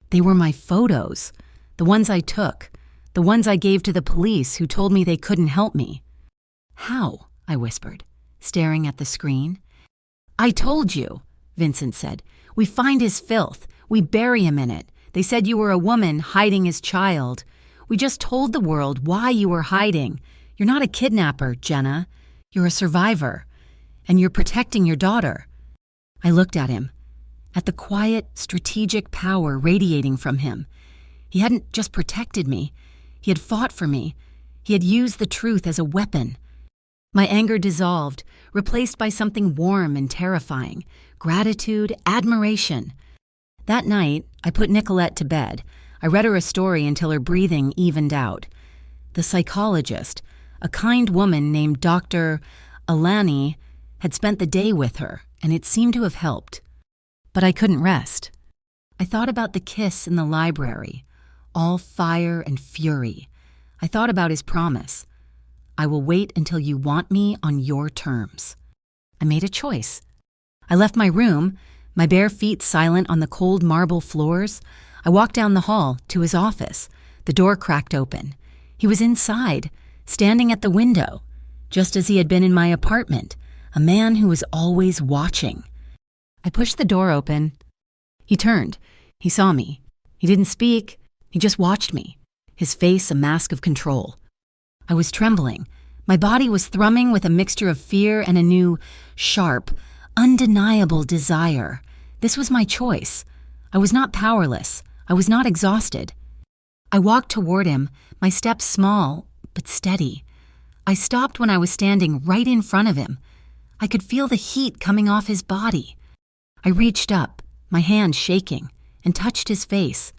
They were my photos, the ones I took, the ones I gave to the police who told me they couldn't help me. How? I whispered, staring at the screen. I told you, Vincent said. We find his filth. We bury him in it. They said you were a woman hiding his child. We just told the world why you were hiding. You're not a kidnapper, Jenna. You're a survivor. And you're protecting your daughter. I looked at him, at the quiet, strategic power radiating from him. He hadn't just protected me. He had fought for me. He had used the truth as a weapon. My anger dissolved, replaced by something warm and terrifying. Gratitude, admiration. That night, I put Nicolette to bed. I read her a story until her breathing evened out. The psychologist, a kind woman named Dr. Alani, had spent the day with her, and it seemed to have helped. But I couldn't rest. I thought about the kiss in the library, all fire and fury. I thought about his promise. I will wait until you want me on your terms. I made a choice. I left my room, my bare feet silent on the cold marble floors. I walked down the hall to his office. The door cracked open. He was inside, standing at the window, just as he had been in my apartment, a man who was always watching. I pushed the door open. He turned. He saw me. He didn't speak. He just watched me, his face a mask of control. I was trembling. My body was thrumming with a mixture of fear and a new, sharp, undeniable desire. This was my choice. I was not powerless. I was not exhausted. I walked toward him, my steps small but steady. I stopped when I was standing right in front of him. I could feel the heat coming off his body. I reached up, my hand shaking, and touched his face.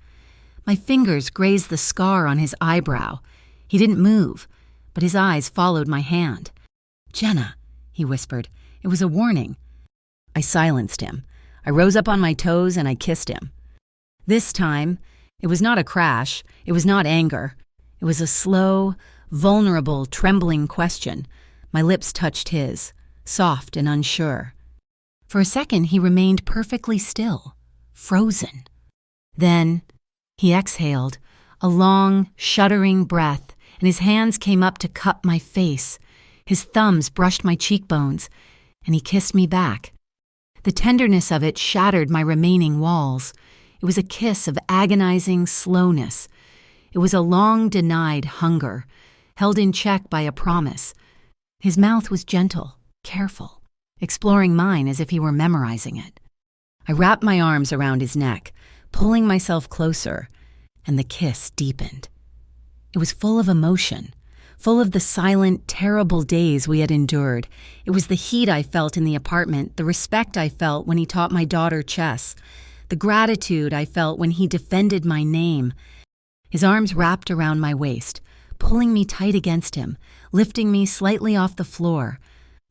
My fingers grazed the scar on his eyebrow. He didn't move, but his eyes followed my hand. Jenna, he whispered. It was a warning. I silenced him. I rose up on my toes and I kissed him. This time, it was not a crash. It was not anger. It was a slow, vulnerable, trembling question. My lips touched his, soft and unsure. For a second, he remained perfectly still, frozen. Then, he exhaled, a long, shuddering breath, and his hands came up to cup my face. His thumbs brushed my cheekbones, and he kissed me back. The tenderness of it shattered my remaining walls. It was a kiss of agonizing slowness. It was a long-denied hunger, held in check by a promise. His mouth was gentle, careful, exploring mine as if he were memorizing it. I wrapped my arms around his neck, pulling myself closer, and the kiss deepened. It was full of emotion, full of the silent, terrible days we had endured. It was the heat I felt in the apartment, the respect I felt when he taught my daughter chess, the gratitude I felt when he defended my name. His arms wrapped around my waist, pulling me tight against him, lifting me slightly off the floor.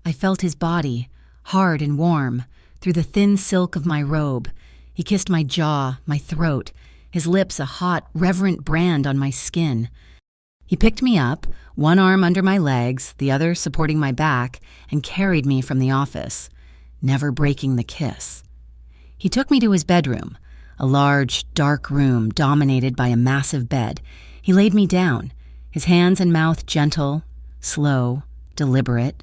I felt his body, hard and warm, through the thin silk of my robe. He kissed my jaw, my throat, his lips a hot, reverent brand on my skin. He picked me up, one arm under my legs, the other supporting my back, and carried me from the office, never breaking the kiss. He took me to his bedroom, a large, dark room dominated by a massive bed. He laid me down, his hands and mouth gentle, slow, deliberate.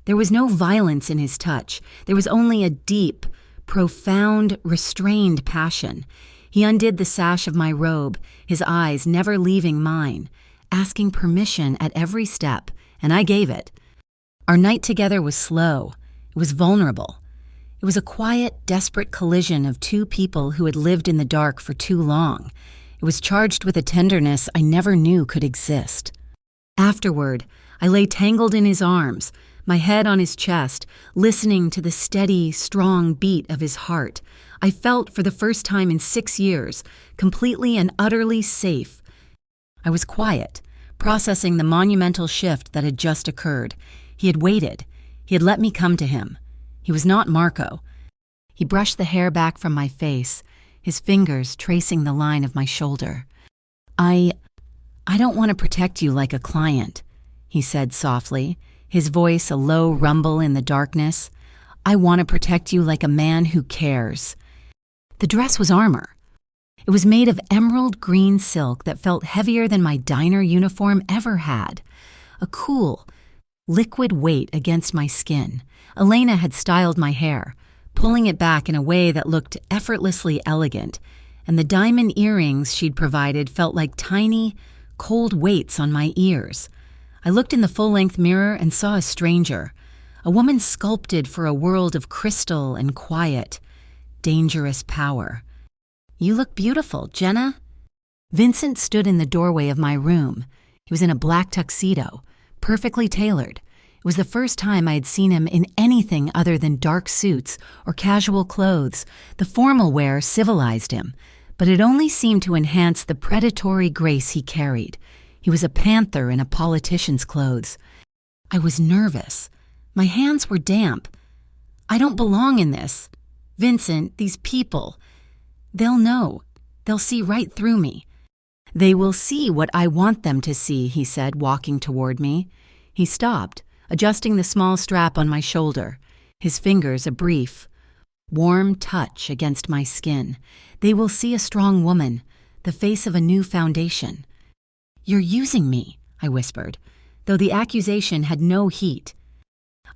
There was no violence in his touch. There was only a deep, profound, restrained passion. He undid the sash of my robe, his eyes never leaving mine, asking permission at every step, and I gave it. Our night together was slow. It was vulnerable. It was a quiet, desperate collision of two people who had lived in the dark for too long. It was charged with a tenderness I never knew could exist. Afterward, I lay tangled in his arms, my head on his chest, listening to the steady, strong beat of his heart. I felt, for the first time in 6 years, completely and utterly safe. I was quiet, processing the monumental shift that had just occurred. He had waited. He had let me come to him. He was not Marco. He brushed the hair back from my face, his fingers tracing the line of my shoulder. I don't want to protect you like a client," he said softly, his voice a low rumble in the darkness. "I want to protect you like a man who cares." The dress was armor. It was made of emerald green silk that felt heavier than my diner uniform ever had. A cool, liquid weight against my skin. Elena had styled my hair, pulling it back in a way that looked effortlessly elegant, and the diamond earrings she'd provided felt like tiny, cold weights on my ears. I looked in the full-length mirror and saw a stranger, a woman sculpted for a world of crystal and quiet, dangerous power. "You look beautiful, Jenna." Vincent stood in the doorway of my room. He was in a black tuxedo, perfectly tailored. It was the first time I had seen him in anything other than dark suits or casual clothes. The formal wear civilized him, but it only seemed to enhance the predatory grace he carried. He was a panther in a politician's clothes. I was nervous. My hands were damp. "I don't belong in this. Vincent, these people, they'll know. They'll see right through me." "They will see what I want them to see," he said, walking toward me. He stopped, adjusting the small strap on my shoulder, his fingers a brief, warm touch against my skin. "They will see a strong woman, the face of a new foundation." "You're using me," I whispered, though the accusation had no heat.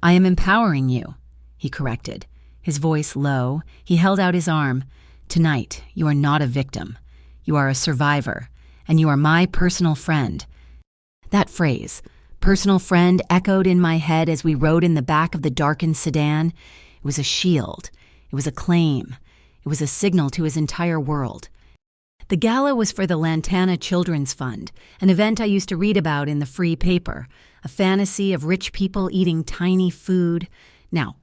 "I am empowering you," he corrected, his voice low. He held out his arm. "Tonight, you are not a victim. You are a survivor, and you are my personal friend." That phrase, personal friend, echoed in my head as we rode in the back of the darkened sedan. It was a shield. It was a claim. It was a signal to his entire world. The gala was for the Lantana Children's Fund, an event I used to read about in the free paper, a fantasy of rich people eating tiny food. Now,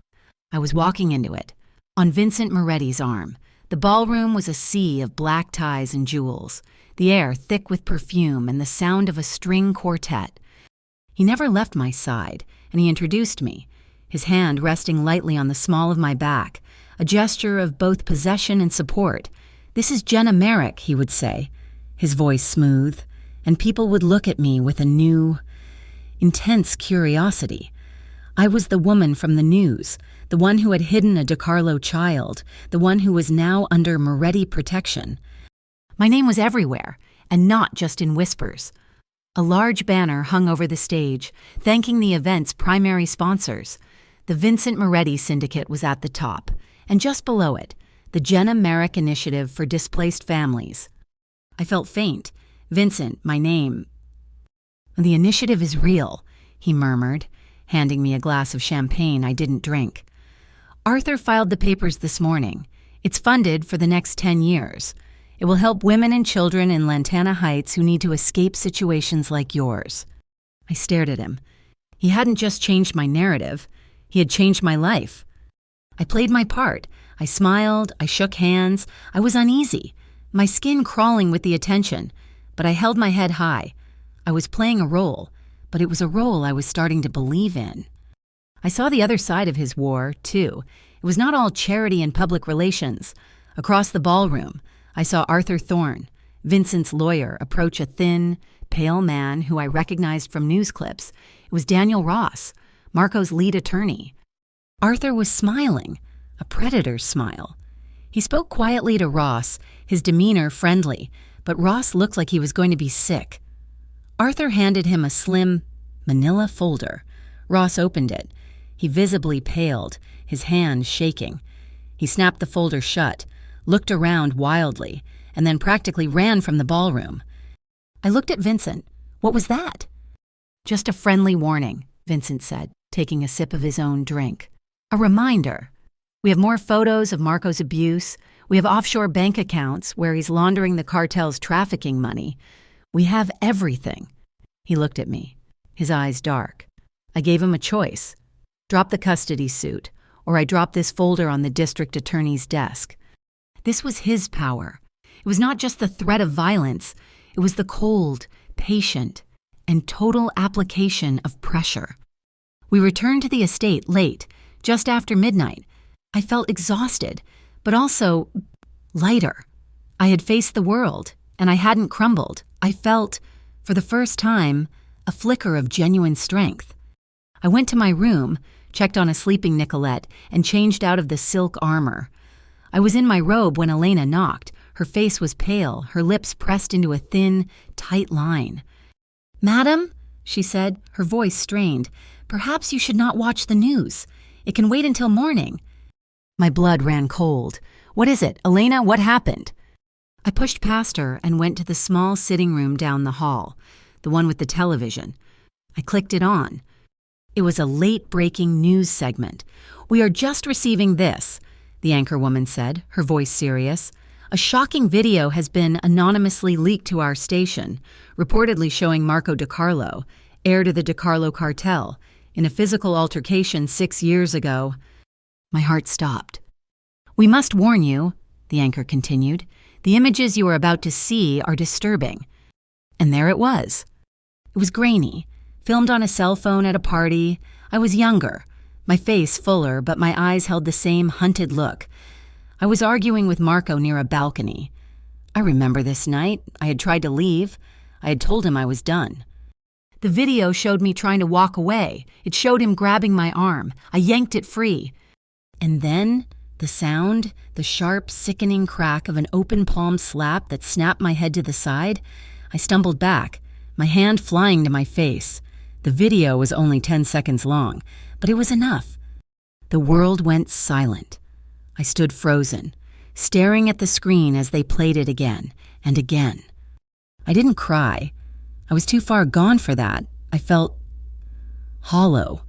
I was walking into it, on Vincent Moretti's arm. The ballroom was a sea of black ties and jewels, the air thick with perfume and the sound of a string quartet. He never left my side, and he introduced me, his hand resting lightly on the small of my back, a gesture of both possession and support. "This is Jenna Merrick," he would say, his voice smooth, and people would look at me with a new, intense curiosity. I was the woman from the news, the one who had hidden a DeCarlo child, the one who was now under Moretti protection. My name was everywhere, and not just in whispers. A large banner hung over the stage, thanking the event's primary sponsors. The Vincent Moretti Syndicate was at the top, and just below it, the Jenna Merrick Initiative for Displaced Families. I felt faint. "Vincent, my name." "The initiative is real," he murmured, handing me a glass of champagne I didn't drink. "Arthur filed the papers this morning. It's funded for the next 10 years. It will help women and children in Lantana Heights who need to escape situations like yours." I stared at him. He hadn't just changed my narrative. He had changed my life. I played my part. I smiled. I shook hands. I was uneasy, my skin crawling with the attention, but I held my head high. I was playing a role, but it was a role I was starting to believe in. I saw the other side of his war, too. It was not all charity and public relations. Across the ballroom, I saw Arthur Thorne, Vincent's lawyer, approach a thin, pale man who I recognized from news clips. It was Daniel Ross, Marco's lead attorney. Arthur was smiling, a predator's smile. He spoke quietly to Ross, his demeanor friendly, but Ross looked like he was going to be sick. Arthur handed him a slim, manila folder. Ross opened it. He visibly paled, his hand shaking. He snapped the folder shut, looked around wildly, and then practically ran from the ballroom. I looked at Vincent. What was that? "Just a friendly warning," Vincent said, taking a sip of his own drink. "A reminder. We have more photos of Marco's abuse. We have offshore bank accounts where he's laundering the cartel's trafficking money. We have everything." He looked at me, his eyes dark. I gave him a choice. Drop the custody suit, or I drop this folder on the district attorney's desk. This was his power. It was not just the threat of violence. It was the cold, patient, and total application of pressure. We returned to the estate late, just after midnight. I felt exhausted, but also lighter. I had faced the world, and I hadn't crumbled. I felt, for the first time, a flicker of genuine strength. I went to my room, checked on a sleeping Nicolette, and changed out of the silk armor. I was in my robe when Elena knocked. Her face was pale, her lips pressed into a thin, tight line. "Madam," she said, her voice strained, "perhaps you should not watch the news. It can wait until morning." My blood ran cold. "What is it, Elena? What happened?" I pushed past her and went to the small sitting room down the hall, the one with the television. I clicked it on. It was a late-breaking news segment. "We are just receiving this," the anchorwoman said, her voice serious. "A shocking video has been anonymously leaked to our station, reportedly showing Marco DiCarlo, heir to the DiCarlo cartel, in a physical altercation 6 years ago." My heart stopped. "We must warn you," the anchor continued. "The images you are about to see are disturbing." And there it was. It was grainy, filmed on a cell phone at a party. I was younger, my face fuller, but my eyes held the same hunted look. I was arguing with Marco near a balcony. I remember this night. I had tried to leave. I had told him I was done. The video showed me trying to walk away. It showed him grabbing my arm. I yanked it free. And then the sound, the sharp, sickening crack of an open palm slap that snapped my head to the side. I stumbled back, my hand flying to my face. The video was only 10 seconds long, but it was enough. The world went silent. I stood frozen, staring at the screen as they played it again and again. I didn't cry. I was too far gone for that. I felt hollow.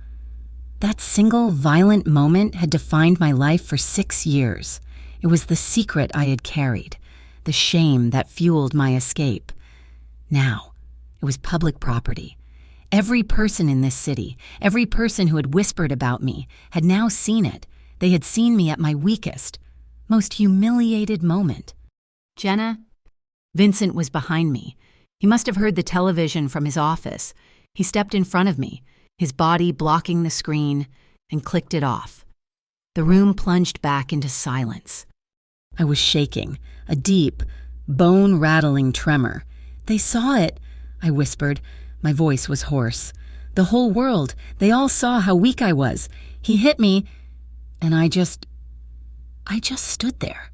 That single violent moment had defined my life for 6 years. It was the secret I had carried, the shame that fueled my escape. Now, it was public property. Every person in this city, every person who had whispered about me, had now seen it. They had seen me at my weakest, most humiliated moment. "Jenna?" Vincent was behind me. He must have heard the television from his office. He stepped in front of me, his body blocking the screen, and clicked it off. The room plunged back into silence. I was shaking, a deep, bone-rattling tremor. "They saw it," I whispered. My voice was hoarse. "The whole world, they all saw how weak I was. He hit me, and I just stood there."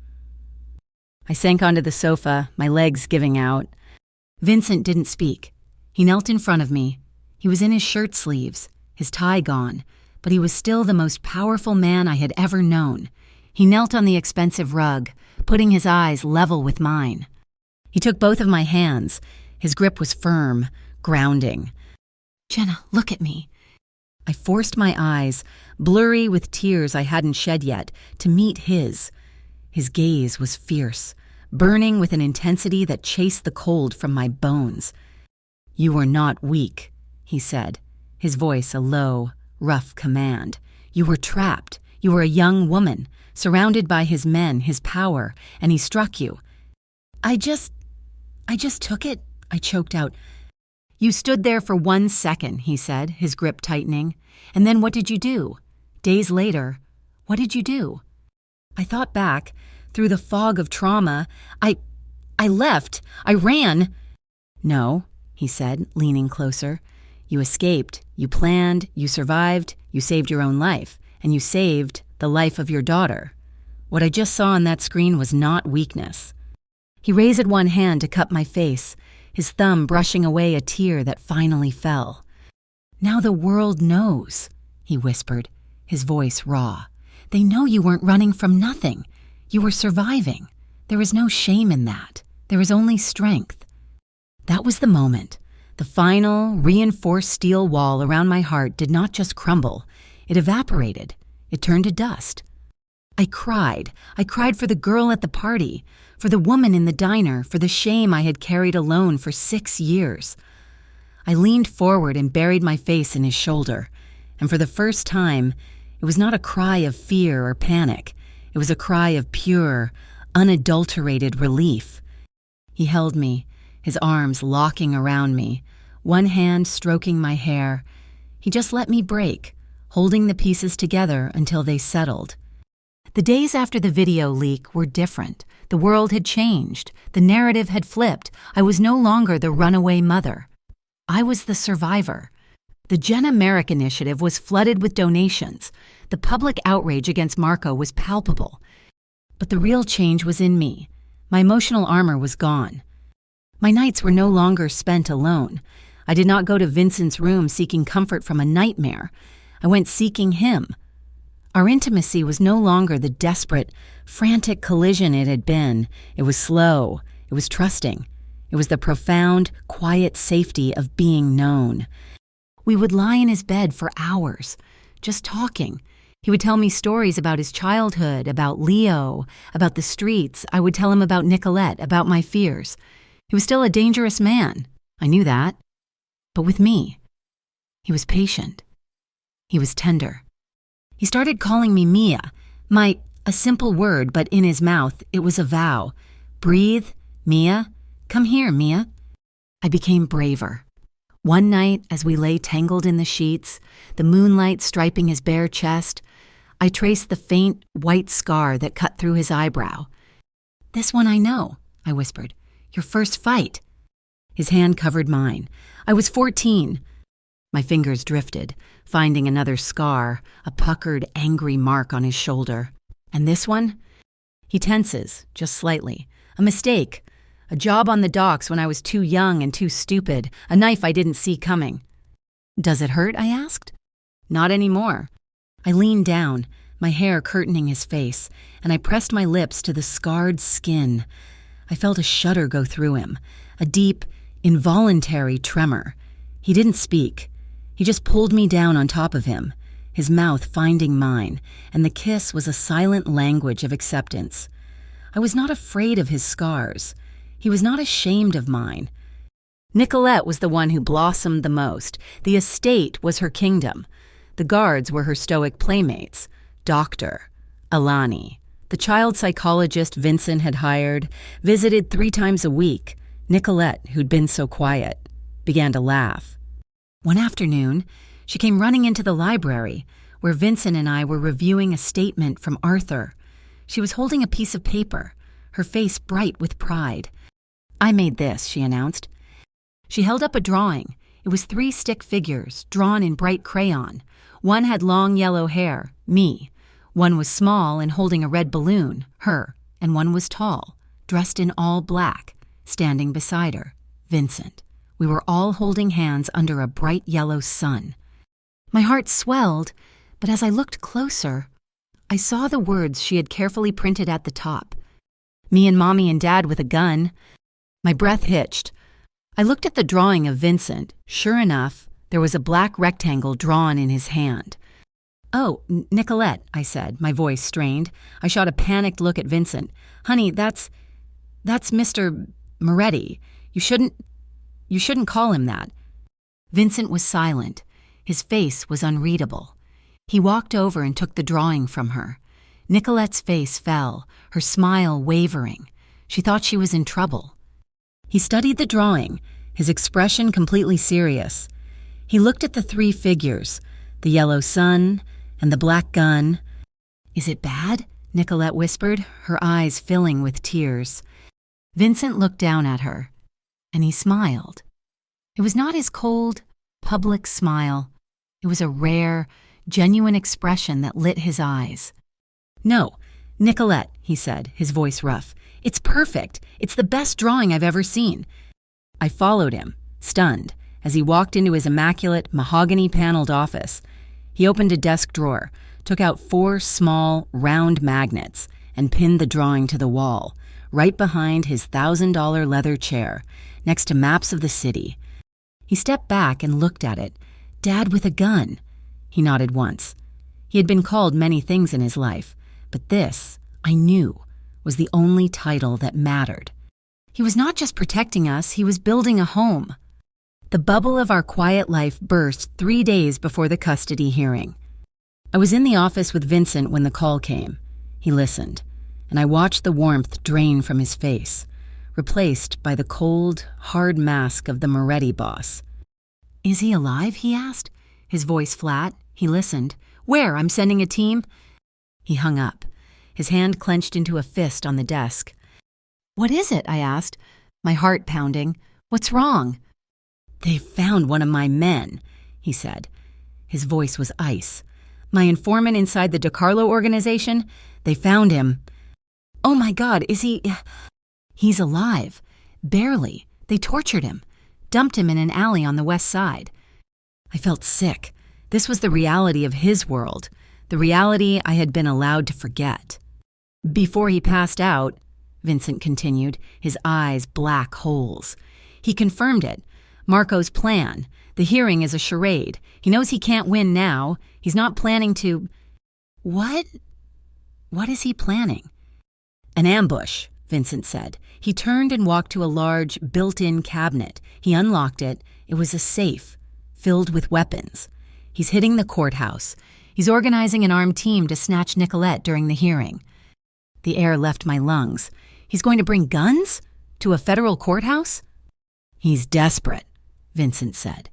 I sank onto the sofa, my legs giving out. Vincent didn't speak. He knelt in front of me. He was in his shirt sleeves, his tie gone, but he was still the most powerful man I had ever known. He knelt on the expensive rug, putting his eyes level with mine. He took both of my hands. His grip was firm, grounding. "Jenna, look at me." I forced my eyes, blurry with tears I hadn't shed yet, to meet his. His gaze was fierce, burning with an intensity that chased the cold from my bones. "You are not weak," he said, his voice a low, rough command. "You were trapped. You were a young woman, surrounded by his men, his power, and he struck you." I just took it," I choked out. "You stood there for 1 second, he said, his grip tightening. "And then what did you do? Days later, what did you do?" I thought back. Through the fog of trauma, I left. I ran. "No," he said, leaning closer. "You escaped. You planned. You survived. You saved your own life. And you saved the life of your daughter. What I just saw on that screen was not weakness." He raised one hand to cup my face, his thumb brushing away a tear that finally fell. "Now the world knows," he whispered, his voice raw. "They know you weren't running from nothing. You were surviving. There is no shame in that. There is only strength." That was the moment. The final, reinforced steel wall around my heart did not just crumble. It evaporated. It turned to dust. I cried. I cried for the girl at the party, for the woman in the diner, for the shame I had carried alone for 6 years. I leaned forward and buried my face in his shoulder, and for the first time, it was not a cry of fear or panic. It was a cry of pure, unadulterated relief. He held me, his arms locking around me, one hand stroking my hair. He just let me break, holding the pieces together until they settled. The days after the video leak were different. The world had changed. The narrative had flipped. I was no longer the runaway mother. I was the survivor. The Jenna Merrick initiative was flooded with donations. The public outrage against Marco was palpable. But the real change was in me. My emotional armor was gone. My nights were no longer spent alone. I did not go to Vincent's room seeking comfort from a nightmare. I went seeking him. Our intimacy was no longer the desperate, frantic collision it had been. It was slow. It was trusting. It was the profound, quiet safety of being known. We would lie in his bed for hours, just talking. He would tell me stories about his childhood, about Leo, about the streets. I would tell him about Nicolette, about my fears. He was still a dangerous man. I knew that. But with me, he was patient. He was tender. He started calling me Mia. A simple word, but in his mouth, it was a vow. Breathe, Mia. Come here, Mia. I became braver. One night, as we lay tangled in the sheets, the moonlight striping his bare chest, I traced the faint, white scar that cut through his eyebrow. "This one I know," I whispered. "Your first fight." His hand covered mine. I was 14. My fingers drifted, finding another scar, a puckered, angry mark on his shoulder. And this one? He tenses, just slightly. A mistake. A job on the docks when I was too young and too stupid. A knife I didn't see coming. "Does it hurt?" I asked. "Not anymore." I leaned down, my hair curtaining his face, and I pressed my lips to the scarred skin. I felt a shudder go through him, a deep, involuntary tremor. He didn't speak. He just pulled me down on top of him, his mouth finding mine, and the kiss was a silent language of acceptance. I was not afraid of his scars. He was not ashamed of mine. Nicolette was the one who blossomed the most. The estate was her kingdom. The guards were her stoic playmates. Doctor, Alani, the child psychologist Vincent had hired, visited 3 times a week. Nicolette, who'd been so quiet, began to laugh. One afternoon, she came running into the library, where Vincent and I were reviewing a statement from Arthur. She was holding a piece of paper, her face bright with pride. "I made this," she announced. She held up a drawing. It was 3 stick figures, drawn in bright crayon. One had long yellow hair, me. One was small and holding a red balloon, her. And one was tall, dressed in all black, standing beside her, Vincent. We were all holding hands under a bright yellow sun. My heart swelled, but as I looked closer, I saw the words she had carefully printed at the top. "Me and Mommy and Dad with a gun." My breath hitched. I looked at the drawing of Vincent. Sure enough, there was a black rectangle drawn in his hand. "Oh, Nicolette," I said, my voice strained. I shot a panicked look at Vincent. "Honey, that's Mr. Moretti. You shouldn't call him that." Vincent was silent. His face was unreadable. He walked over and took the drawing from her. Nicolette's face fell, her smile wavering. She thought she was in trouble. He studied the drawing, his expression completely serious. He looked at the 3 figures, the yellow sun and the black gun. "Is it bad?" Nicolette whispered, her eyes filling with tears. Vincent looked down at her, and he smiled. It was not his cold, public smile. It was a rare, genuine expression that lit his eyes. "No, Nicolette," he said, his voice rough. "It's perfect. It's the best drawing I've ever seen." I followed him, stunned, as he walked into his immaculate, mahogany-paneled office. He opened a desk drawer, took out 4 small, round magnets, and pinned the drawing to the wall, right behind his $1,000 leather chair, next to maps of the city. He stepped back and looked at it. "Dad with a gun." He nodded once. He had been called many things in his life, but this, I knew, was the only title that mattered. He was not just protecting us, he was building a home. The bubble of our quiet life burst 3 days before the custody hearing. I was in the office with Vincent when the call came. He listened, and I watched the warmth drain from his face, replaced by the cold, hard mask of the Moretti boss. "Is he alive?" he asked, his voice flat. He listened. "Where? I'm sending a team." He hung up. his hand clenched into a fist on the desk. "What is it?" I asked, my heart pounding. "What's wrong?" "They found one of my men," he said. His voice was ice. "My informant inside the DeCarlo organization? They found him." "Oh my God, is he—" "He's alive. Barely. They tortured him. Dumped him in an alley on the west side." I felt sick. This was the reality of his world, the reality I had been allowed to forget. "Before he passed out," Vincent continued, his eyes black holes. "He confirmed it. Marco's plan. The hearing is a charade. He knows he can't win now. He's not planning to—" "What? What is he planning?" "An ambush," Vincent said. He turned and walked to a large, built-in cabinet. He unlocked it. It was a safe, filled with weapons. "He's hitting the courthouse. He's organizing an armed team to snatch Nicolette during the hearing." The air left my lungs. "He's going to bring guns? To a federal courthouse?" "He's desperate," Vincent said.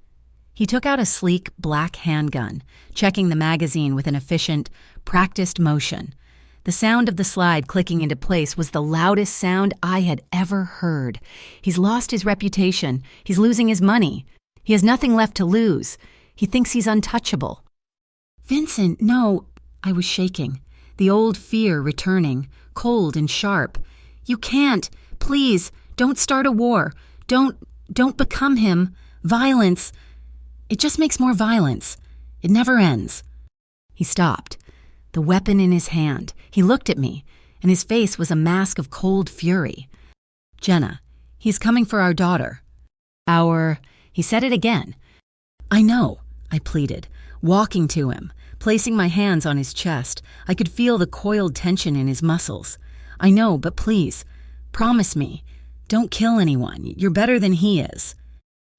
He took out a sleek black handgun, checking the magazine with an efficient, practiced motion. The sound of the slide clicking into place was the loudest sound I had ever heard. He's lost his reputation. He's losing his money. He has nothing left to lose. He thinks he's untouchable. "Vincent, no." I was shaking, the old fear returning, cold and sharp. "You can't. Please, don't start a war. Don't become him. Violence. It just makes more violence. It never ends." He stopped, the weapon in his hand. He looked at me, and his face was a mask of cold fury. "Jenna, he's coming for our daughter." He said it again. "I know," I pleaded, walking to him, placing my hands on his chest. I could feel the coiled tension in his muscles. "I know, but please, promise me. Don't kill anyone. You're better than he is."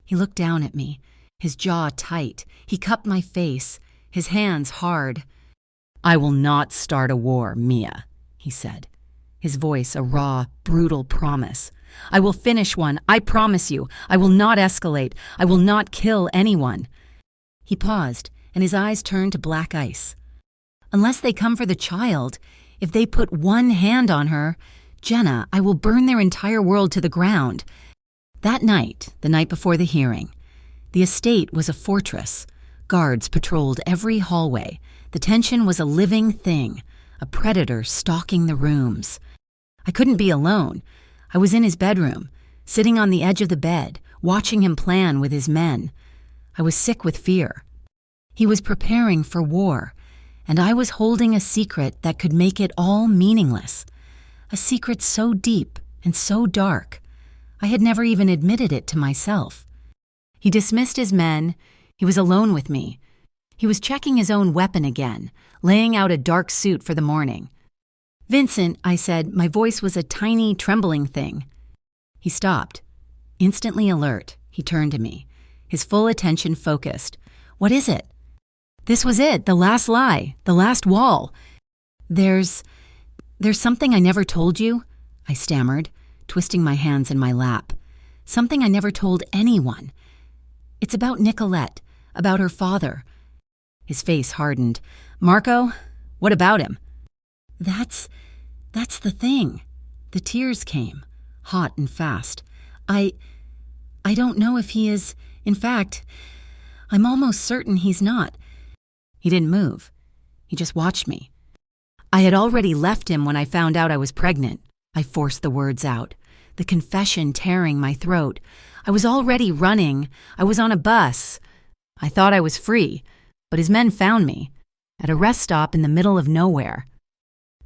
He looked down at me, his jaw tight. He cupped my face, his hands hard. "I will not start a war, Mia," he said, his voice a raw, brutal promise. "I will finish one, I promise you. I will not escalate. I will not kill anyone." He paused, and his eyes turned to black ice. "Unless they come for the child, if they put one hand on her, Jenna, I will burn their entire world to the ground." That night, the night before the hearing, the estate was a fortress. Guards patrolled every hallway. The tension was a living thing, a predator stalking the rooms. I couldn't be alone. I was in his bedroom, sitting on the edge of the bed, watching him plan with his men. I was sick with fear. He was preparing for war, and I was holding a secret that could make it all meaningless. A secret so deep and so dark, I had never even admitted it to myself. He dismissed his men. He was alone with me. He was checking his own weapon again, laying out a dark suit for the morning. "Vincent," I said, my voice was a tiny, trembling thing. He stopped. Instantly alert, he turned to me, his full attention focused. "What is it?" This was it, the last lie, the last wall. There's something I never told you," I stammered, twisting my hands in my lap. "Something I never told anyone. It's about Nicolette, about her father." His face hardened. "Marco? What about him?" That's the thing." The tears came, hot and fast. I don't know if he is. In fact, I'm almost certain he's not." He didn't move. He just watched me. "I had already left him when I found out I was pregnant." I forced the words out, the confession tearing my throat. "I was already running. I was on a bus. I thought I was free, but his men found me at a rest stop in the middle of nowhere."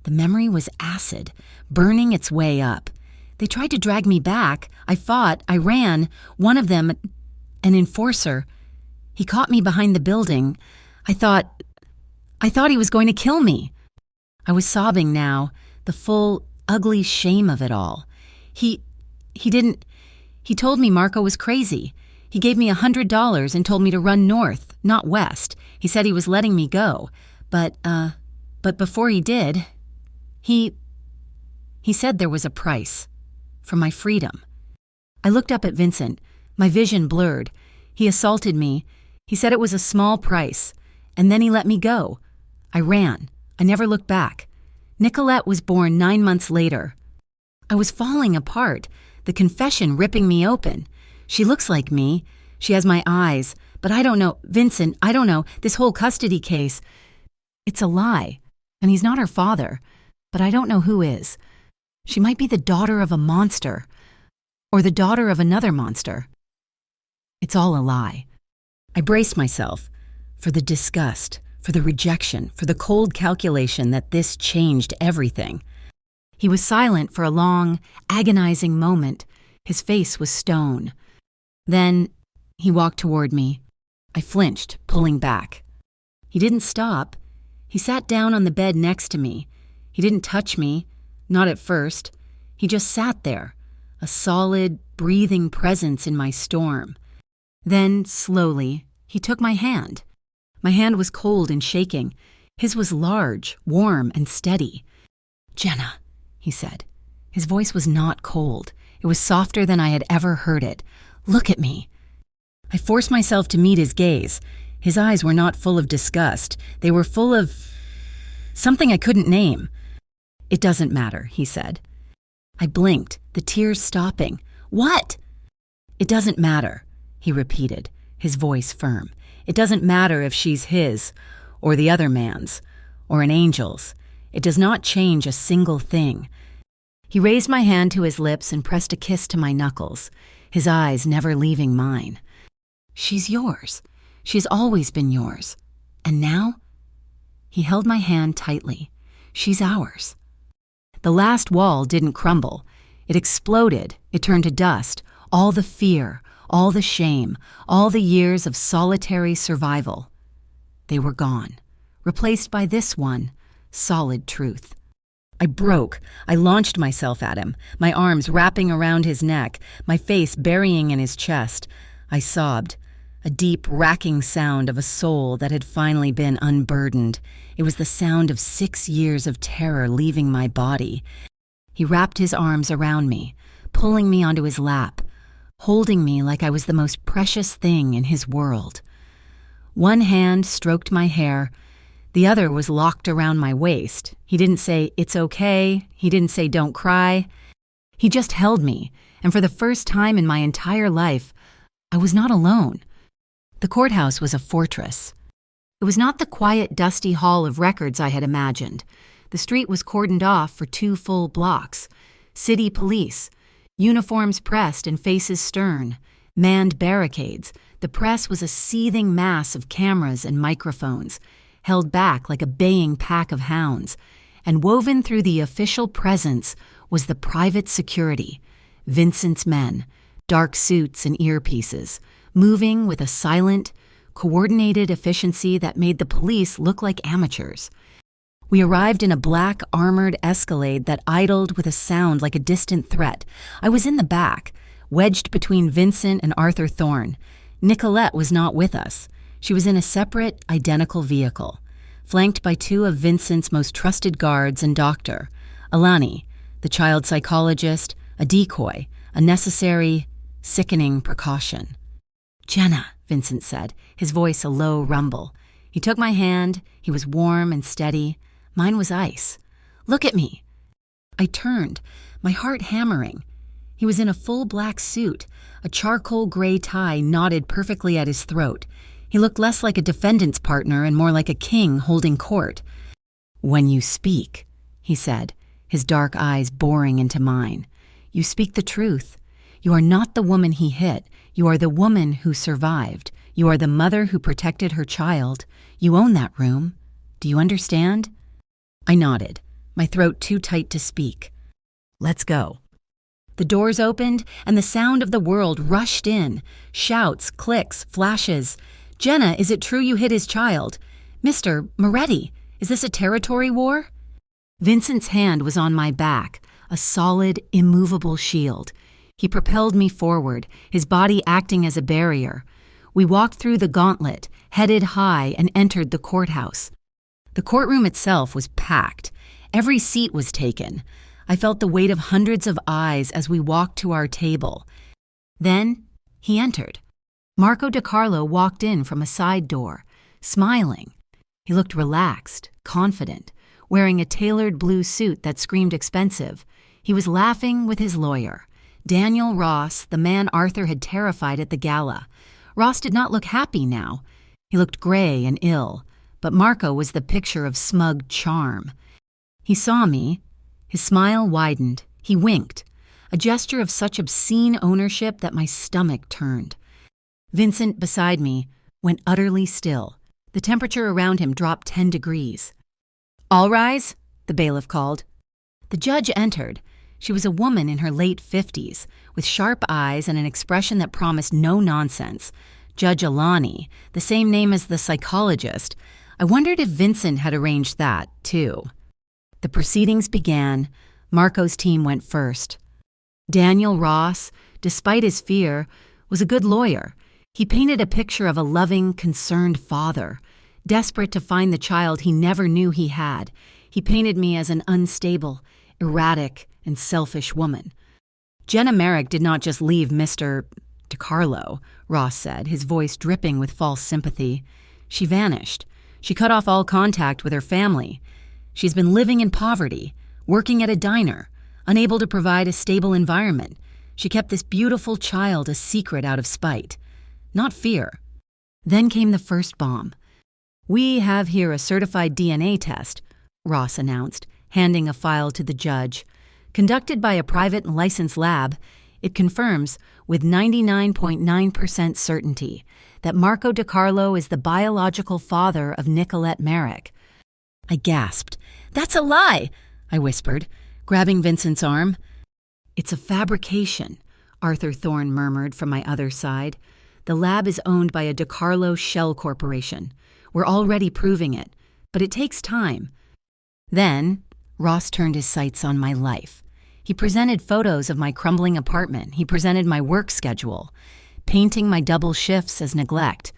The memory was acid, burning its way up. "They tried to drag me back. I fought. I ran. One of them, an enforcer, he caught me behind the building. I thought he was going to kill me." I was sobbing now, the full, ugly shame of it all. He told me Marco was crazy. He gave me $100 and told me to run north, not west. He said he was letting me go. But before he did, he said there was a price. For my freedom. I looked up at Vincent, my vision blurred. He assaulted me. He said it was a small price. And then he let me go. I ran. I never looked back. Nicolette was born 9 months later. I was falling apart, the confession ripping me open. She looks like me. She has my eyes. But I don't know. Vincent, I don't know. This whole custody case. It's a lie. And he's not her father. But I don't know who is. She might be the daughter of a monster. Or the daughter of another monster. It's all a lie. I braced myself for the disgust, for the rejection, for the cold calculation that this changed everything. He was silent for a long, agonizing moment. His face was stone. Then he walked toward me. I flinched, pulling back. He didn't stop. He sat down on the bed next to me. He didn't touch me, not at first. He just sat there, a solid, breathing presence in my storm. Then, slowly, he took my hand. My hand was cold and shaking. His was large, warm, and steady. "Jenna," he said. His voice was not cold. It was softer than I had ever heard it. "Look at me." I forced myself to meet his gaze. His eyes were not full of disgust. They were full of something I couldn't name. "It doesn't matter," he said. I blinked, the tears stopping. "What?" "It doesn't matter," he repeated, his voice firm. "It doesn't matter if she's his, or the other man's, or an angel's. It does not change a single thing." He raised my hand to his lips and pressed a kiss to my knuckles, his eyes never leaving mine. "She's yours. She's always been yours. And now?" He held my hand tightly. "She's ours." The last wall didn't crumble. It exploded. It turned to dust. All the fear, all the shame, all the years of solitary survival. They were gone, replaced by this one, solid truth. I broke. I launched myself at him, my arms wrapping around his neck, my face burying in his chest. I sobbed, a deep, racking sound of a soul that had finally been unburdened. It was the sound of 6 years of terror leaving my body. He wrapped his arms around me, pulling me onto his lap, holding me like I was the most precious thing in his world. One hand stroked my hair. The other was locked around my waist. He didn't say, "It's okay." He didn't say, "Don't cry." He just held me, and for the first time in my entire life, I was not alone. The courthouse was a fortress. It was not the quiet, dusty hall of records I had imagined. The street was cordoned off for 2 full blocks. City police, uniforms pressed and faces stern, manned barricades. The press was a seething mass of cameras and microphones, held back like a baying pack of hounds. And woven through the official presence was the private security, Vincent's men, dark suits and earpieces, moving with a silent, coordinated efficiency that made the police look like amateurs. We arrived in a black, armored Escalade that idled with a sound like a distant threat. I was in the back, wedged between Vincent and Arthur Thorne. Nicolette was not with us. She was in a separate, identical vehicle, flanked by 2 of Vincent's most trusted guards and doctor, Alani, the child psychologist, a decoy, a necessary, sickening precaution. "Jenna," Vincent said, his voice a low rumble. He took my hand. He was warm and steady. Mine was ice. "Look at me." I turned, my heart hammering. He was in a full black suit, a charcoal gray tie knotted perfectly at his throat. He looked less like a defendant's partner and more like a king holding court. "When you speak," he said, his dark eyes boring into mine, "you speak the truth. You are not the woman he hit. You are the woman who survived. You are the mother who protected her child. You own that room. Do you understand?" I nodded, my throat too tight to speak. "Let's go." The doors opened, and the sound of the world rushed in. Shouts, clicks, flashes. "Jenna, is it true you hit his child? Mr. Moretti, is this a territory war?" Vincent's hand was on my back, a solid, immovable shield. He propelled me forward, his body acting as a barrier. We walked through the gauntlet, headed high, and entered the courthouse. The courtroom itself was packed. Every seat was taken. I felt the weight of hundreds of eyes as we walked to our table. Then he entered. Marco DiCarlo walked in from a side door, smiling. He looked relaxed, confident. wearing a tailored blue suit that screamed expensive. He was laughing with his lawyer, Daniel Ross, the man Arthur had terrified at the gala. Ross did not look happy now. He looked gray and ill, but Marco was the picture of smug charm. He saw me. His smile widened. He winked, a gesture of such obscene ownership that my stomach turned. Vincent, beside me, went utterly still. The temperature around him dropped 10 degrees. "All rise," the bailiff called. The judge entered. She was a woman in her late 50s, with sharp eyes and an expression that promised no nonsense. Judge Alani, the same name as the psychologist. I wondered if Vincent had arranged that, too. The proceedings began. Marco's team went first. Daniel Ross, despite his fear, was a good lawyer. He painted a picture of a loving, concerned father, desperate to find the child he never knew he had. He painted me as an unstable, erratic, and selfish woman. Jenna Merrick did not just leave Mr. DiCarlo, Ross said, his voice dripping with false sympathy. She vanished. She cut off all contact with her family. She's been living in poverty, working at a diner, unable to provide a stable environment. She kept this beautiful child a secret out of spite, not fear. Then came the first bomb. "We have here a certified DNA test," Ross announced, handing a file to the judge. "Conducted by a private and licensed lab, it confirms with 99.9% certainty that Marco DiCarlo is the biological father of Nicolette Merrick." I gasped. "That's a lie," I whispered, grabbing Vincent's arm. "It's a fabrication," Arthur Thorne murmured from my other side. "The lab is owned by a DiCarlo shell corporation. We're already proving it, but it takes time." Then Ross turned his sights on my life. He presented photos of my crumbling apartment. He presented my work schedule, painting my double shifts as neglect.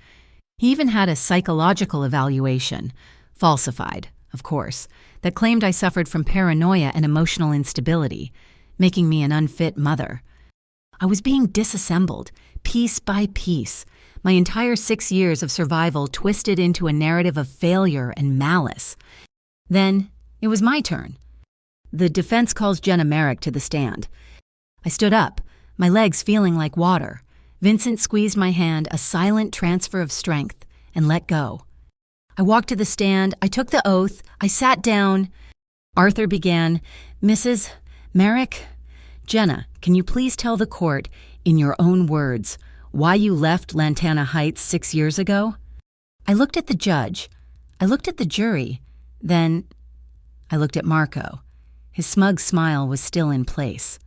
He even had a psychological evaluation, falsified, of course, that claimed I suffered from paranoia and emotional instability, making me an unfit mother. I was being disassembled, piece by piece, my entire 6 years of survival twisted into a narrative of failure and malice. Then it was my turn. The defense calls Jenna Merrick to the stand. I stood up, my legs feeling like water. Vincent squeezed my hand, a silent transfer of strength, and let go. I walked to the stand, I took the oath, I sat down. Arthur began, "Mrs. Merrick, Jenna, can you please tell the court, in your own words, why you left Lantana Heights 6 years ago?" I looked at the judge. I looked at the jury. Then I looked at Marco. His smug smile was still in place.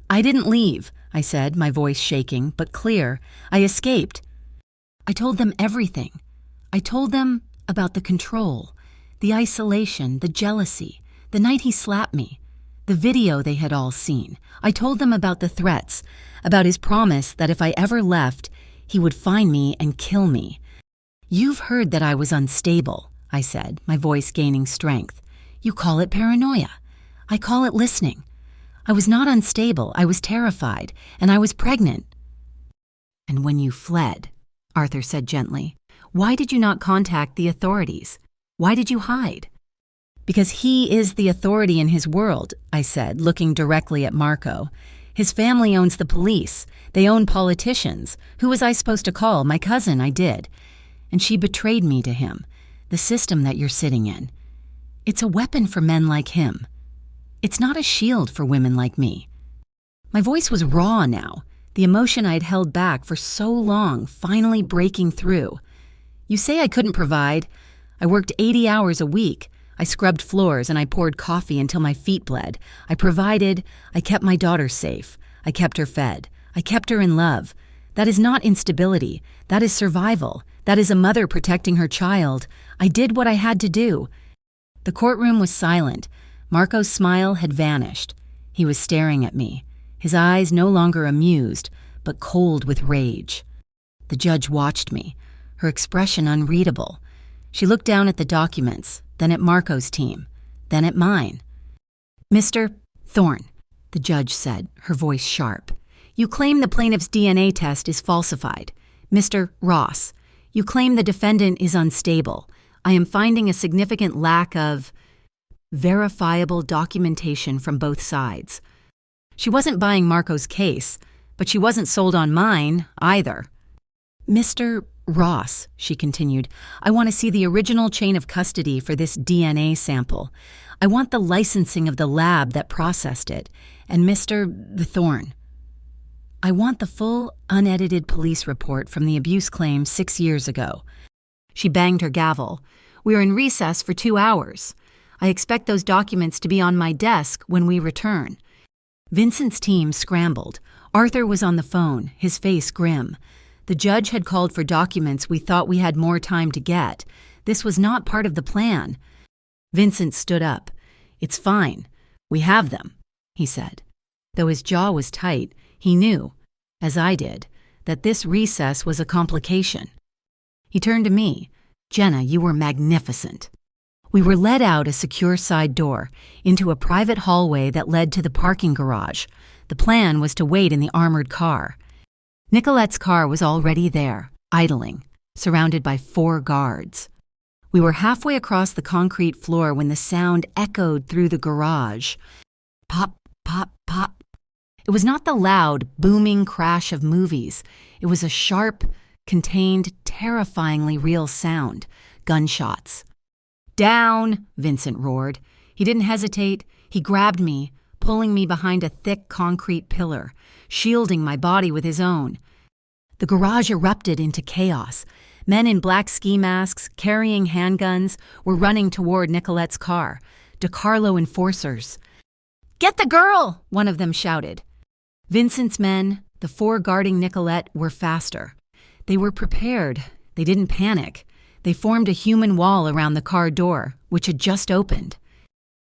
"I didn't leave," I said, my voice shaking, but clear. "I escaped. I told them everything. I told them about the control, the isolation, the jealousy, the night he slapped me, the video they had all seen. I told them about the threats, about his promise that if I ever left, he would find me and kill me. You've heard that I was unstable," I said, my voice gaining strength. "You call it paranoia. I call it listening. I was not unstable, I was terrified, and I was pregnant." "And when you fled," Arthur said gently, "why did you not contact the authorities? Why did you hide?" "Because he is the authority in his world," I said, looking directly at Marco. "His family owns the police. They own politicians. Who was I supposed to call? My cousin, I did. And she betrayed me to him, the system that you're sitting in. It's a weapon for men like him. It's not a shield for women like me." My voice was raw now, the emotion I'd held back for so long finally breaking through. "You say I couldn't provide. I worked 80 hours a week. I scrubbed floors and I poured coffee until my feet bled. I provided. I kept my daughter safe. I kept her fed. I kept her in love. That is not instability. That is survival. That is a mother protecting her child. I did what I had to do." The courtroom was silent. Marco's smile had vanished. He was staring at me, his eyes no longer amused, but cold with rage. The judge watched me, her expression unreadable. She looked down at the documents, then at Marco's team, then at mine. "Mr. Thorne," the judge said, her voice sharp, "you claim the plaintiff's DNA test is falsified. Mr. Ross, you claim the defendant is unstable. I am finding a significant lack of..." verifiable documentation from both sides. She wasn't buying Marco's case, but she wasn't sold on mine either. "Mr. Ross," she continued, "I want to see the original chain of custody for this DNA sample. I want the licensing of the lab that processed it. And Mr. Thorne, I want the full, unedited police report from the abuse claim 6 years ago." She banged her gavel. "We're in recess for 2 hours. I expect those documents to be on my desk when we return." Vincent's team scrambled. Arthur was on the phone, his face grim. The judge had called for documents we thought we had more time to get. This was not part of the plan. Vincent stood up. "It's fine. We have them," he said. Though his jaw was tight, he knew, as I did, that this recess was a complication. He turned to me. "Jenna, you were magnificent." We were led out a secure side door, into a private hallway that led to the parking garage. The plan was to wait in the armored car. Nicolette's car was already there, idling, surrounded by 4 guards. We were halfway across the concrete floor when the sound echoed through the garage. Pop, pop, pop. It was not the loud, booming crash of movies. It was a sharp, contained, terrifyingly real sound. Gunshots. "Down!" Vincent roared. He didn't hesitate. He grabbed me, pulling me behind a thick concrete pillar, shielding my body with his own. The garage erupted into chaos. Men in black ski masks, carrying handguns, were running toward Nicolette's car. DeCarlo enforcers. "Get the girl!" one of them shouted. Vincent's men, the 4 guarding Nicolette, were faster. They were prepared. They didn't panic. They formed a human wall around the car door, which had just opened.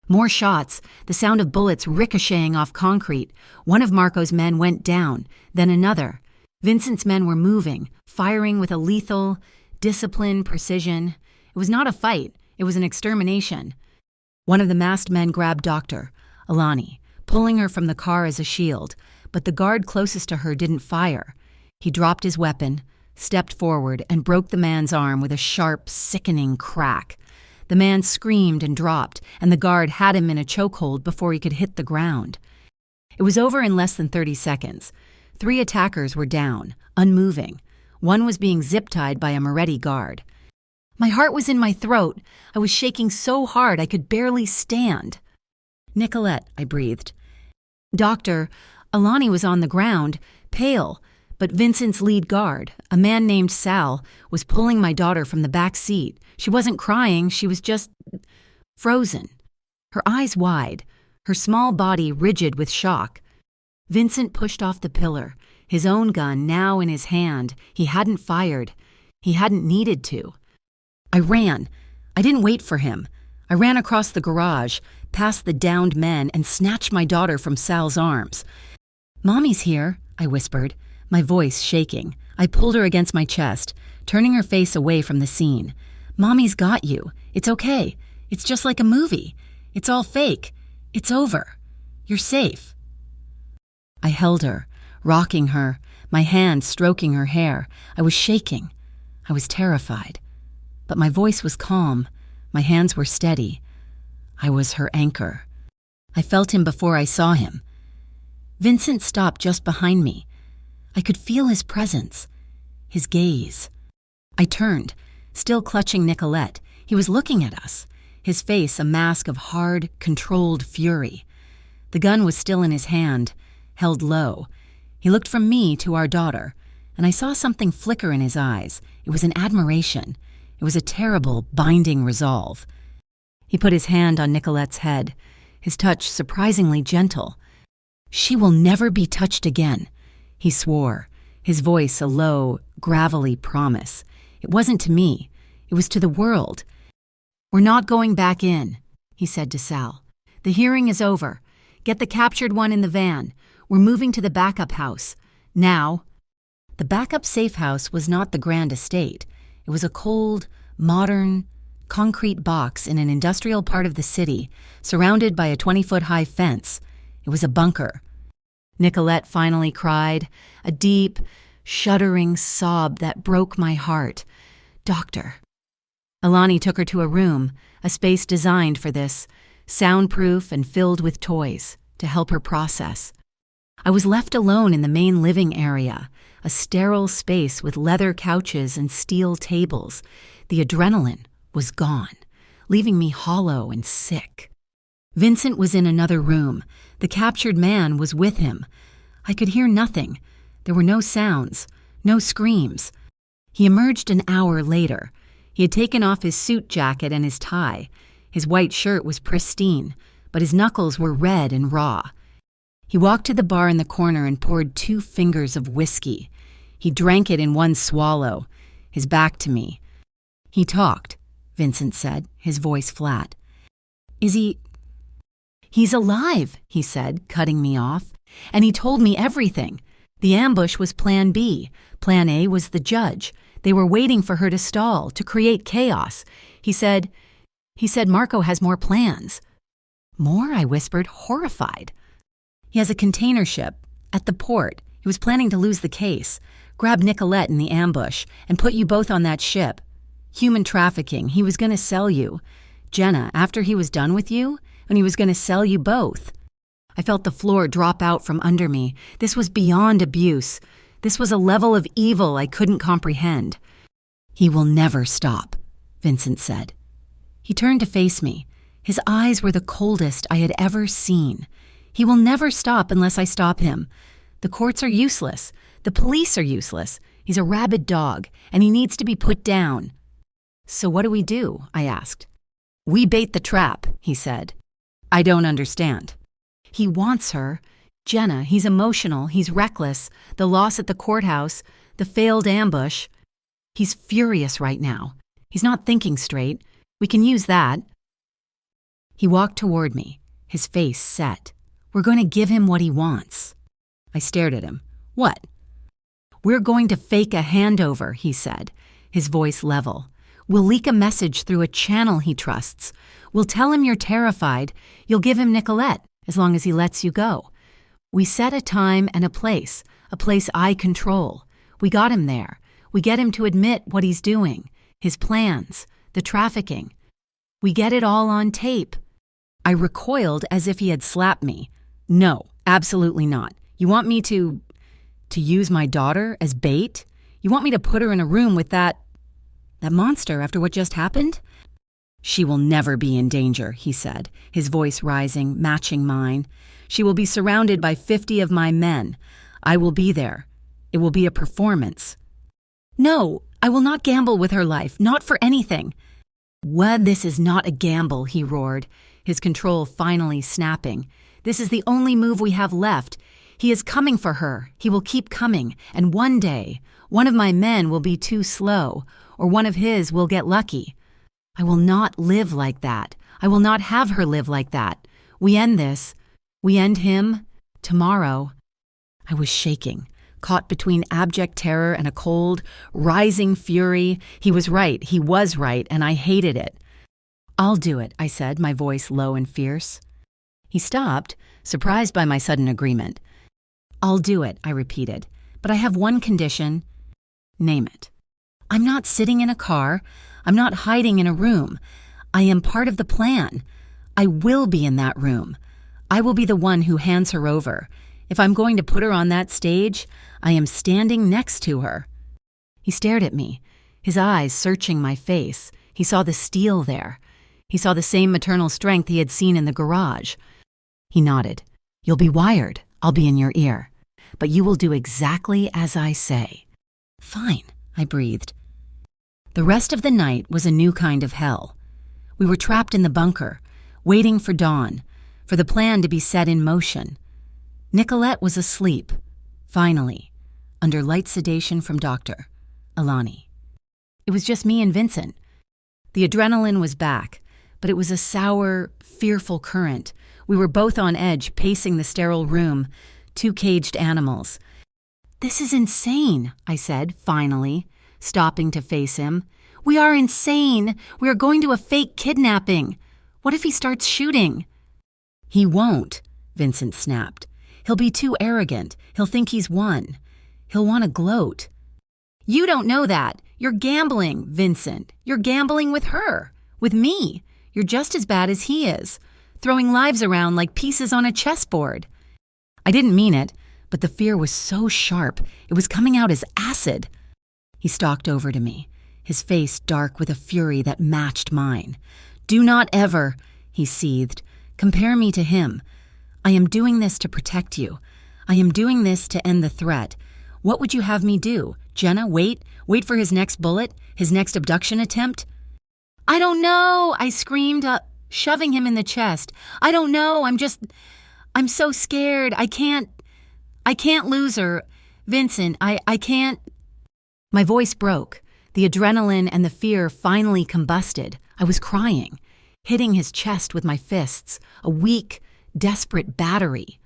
More shots, the sound of bullets ricocheting off concrete. One of Marco's men went down, then another. Vincent's men were moving, firing with a lethal, disciplined precision. It was not a fight, it was an extermination. One of the masked men grabbed Dr. Alani, pulling her from the car as a shield, but the guard closest to her didn't fire. He dropped his weapon, stepped forward, and broke the man's arm with a sharp, sickening crack. The man screamed and dropped, and the guard had him in a chokehold before he could hit the ground. It was over in less than 30 seconds. 3 attackers were down, unmoving. One was being zip-tied by a Moretti guard. My heart was in my throat. I was shaking so hard I could barely stand. "Nicolette," I breathed. Dr. Alani was on the ground, pale, but Vincent's lead guard, a man named Sal, was pulling my daughter from the back seat. She wasn't crying, she was just frozen. Her eyes wide, her small body rigid with shock. Vincent pushed off the pillar, his own gun now in his hand. He hadn't fired. He hadn't needed to. I ran. I didn't wait for him. I ran across the garage, past the downed men, and snatched my daughter from Sal's arms. "Mommy's here," I whispered, my voice shaking. I pulled her against my chest, turning her face away from the scene. "Mommy's got you. It's okay. It's just like a movie. It's all fake. It's over. You're safe." I held her, rocking her, my hand stroking her hair. I was shaking. I was terrified. But my voice was calm. My hands were steady. I was her anchor. I felt him before I saw him. Vincent stopped just behind me. I could feel his presence, his gaze. I turned, still clutching Nicolette. He was looking at us, his face a mask of hard, controlled fury. The gun was still in his hand, held low. He looked from me to our daughter, and I saw something flicker in his eyes. It was an admiration. It was a terrible, binding resolve. He put his hand on Nicolette's head, his touch surprisingly gentle. "She will never be touched again," he swore, his voice a low, gravelly promise. It wasn't to me. It was to the world. "We're not going back in," he said to Sal. "The hearing is over. Get the captured one in the van. We're moving to the backup house. Now." The backup safe house was not the grand estate. It was a cold, modern, concrete box in an industrial part of the city, surrounded by a 20-foot-high fence. It was a bunker. Nicolette finally cried, a deep, shuddering sob that broke my heart. "Doctor." Alani took her to a room, a space designed for this. soundproof and filled with toys to help her process. I was left alone in the main living area, a sterile space with leather couches and steel tables. The adrenaline was gone, leaving me hollow and sick. Vincent was in another room. The captured man was with him. I could hear nothing. There were no sounds, no screams. He emerged an hour later. He had taken off his suit jacket and his tie. His white shirt was pristine, but his knuckles were red and raw. He walked to the bar in the corner and poured 2 fingers of whiskey. He drank it in one swallow, his back to me. "He talked," Vincent said, his voice flat. "Is he—" "He's alive," he said, cutting me off. "And he told me everything. The ambush was Plan B. Plan A was the judge. They were waiting for her to stall, to create chaos. He said Marco has more plans." "More?" I whispered, horrified. "He has a container ship at the port. He was planning to lose the case, grab Nicolette in the ambush, and put you both on that ship. Human trafficking. He was going to sell you. Jenna, after he was done with you, and he was going to sell you both." I felt the floor drop out from under me. This was beyond abuse. This was a level of evil I couldn't comprehend. "He will never stop," Vincent said. He turned to face me. His eyes were the coldest I had ever seen. "He will never stop unless I stop him. The courts are useless. The police are useless. He's a rabid dog, and he needs to be put down." "So what do we do?" I asked. "We bait the trap," he said. "I don't understand." "He wants her. Jenna, he's emotional, he's reckless. The loss at the courthouse, the failed ambush. He's furious right now. He's not thinking straight. We can use that." He walked toward me, his face set. "We're going to give him what he wants." I stared at him. "What?" "We're going to fake a handover," he said, his voice level. "We'll leak a message through a channel he trusts. We'll tell him you're terrified. You'll give him Nicolette, as long as he lets you go. We set a time and a place I control. We got him there. We get him to admit what he's doing, his plans, the trafficking. We get it all on tape." I recoiled as if he had slapped me. "No, absolutely not. You want me to use my daughter as bait? You want me to put her in a room with that monster after what just happened?" "She will never be in danger," he said, his voice rising, matching mine. "She will be surrounded by 50 of my men. I will be there. It will be a performance." "No, I will not gamble with her life, not for anything." "What? This is not a gamble," he roared, his control finally snapping. "This is the only move we have left. He is coming for her. He will keep coming, and one day, one of my men will be too slow, or one of his will get lucky. I will not live like that. I will not have her live like that. We end this. We end him tomorrow." I was shaking, caught between abject terror and a cold, rising fury. He was right, and I hated it. "I'll do it," I said, my voice low and fierce. He stopped, surprised by my sudden agreement. "I'll do it," I repeated, "but I have one condition." "Name it." "I'm not sitting in a car. I'm not hiding in a room. I am part of the plan. I will be in that room. I will be the one who hands her over. If I'm going to put her on that stage, I am standing next to her." He stared at me, his eyes searching my face. He saw the steel there. He saw the same maternal strength he had seen in the garage. He nodded. "You'll be wired. I'll be in your ear. But you will do exactly as I say." "Fine," I breathed. The rest of the night was a new kind of hell. We were trapped in the bunker, waiting for dawn, for the plan to be set in motion. Nicolette was asleep, finally, under light sedation from Dr. Alani. It was just me and Vincent. The adrenaline was back, but it was a sour, fearful current. We were both on edge, pacing the sterile room, 2 caged animals. "This is insane," I said, finally, stopping to face him. "We are insane. We are going to a fake kidnapping. What if he starts shooting?" "He won't," Vincent snapped. "He'll be too arrogant. He'll think he's won. He'll want to gloat." "You don't know that. You're gambling, Vincent. You're gambling with her, with me. You're just as bad as he is. throwing lives around like pieces on a chessboard. I didn't mean it, but the fear was so sharp, it was coming out as acid. He stalked over to me, his face dark with a fury that matched mine. "Do not ever," he seethed, "compare me to him. I am doing this to protect you. I am doing this to end the threat. What would you have me do? Jenna, wait for his next bullet, his next abduction attempt?" "I don't know," I screamed, shoving him in the chest. "I don't know, I'm so scared. I can't lose her. Vincent, I can't." My voice broke. The adrenaline and the fear finally combusted. I was crying, hitting his chest with my fists, a weak, desperate battery.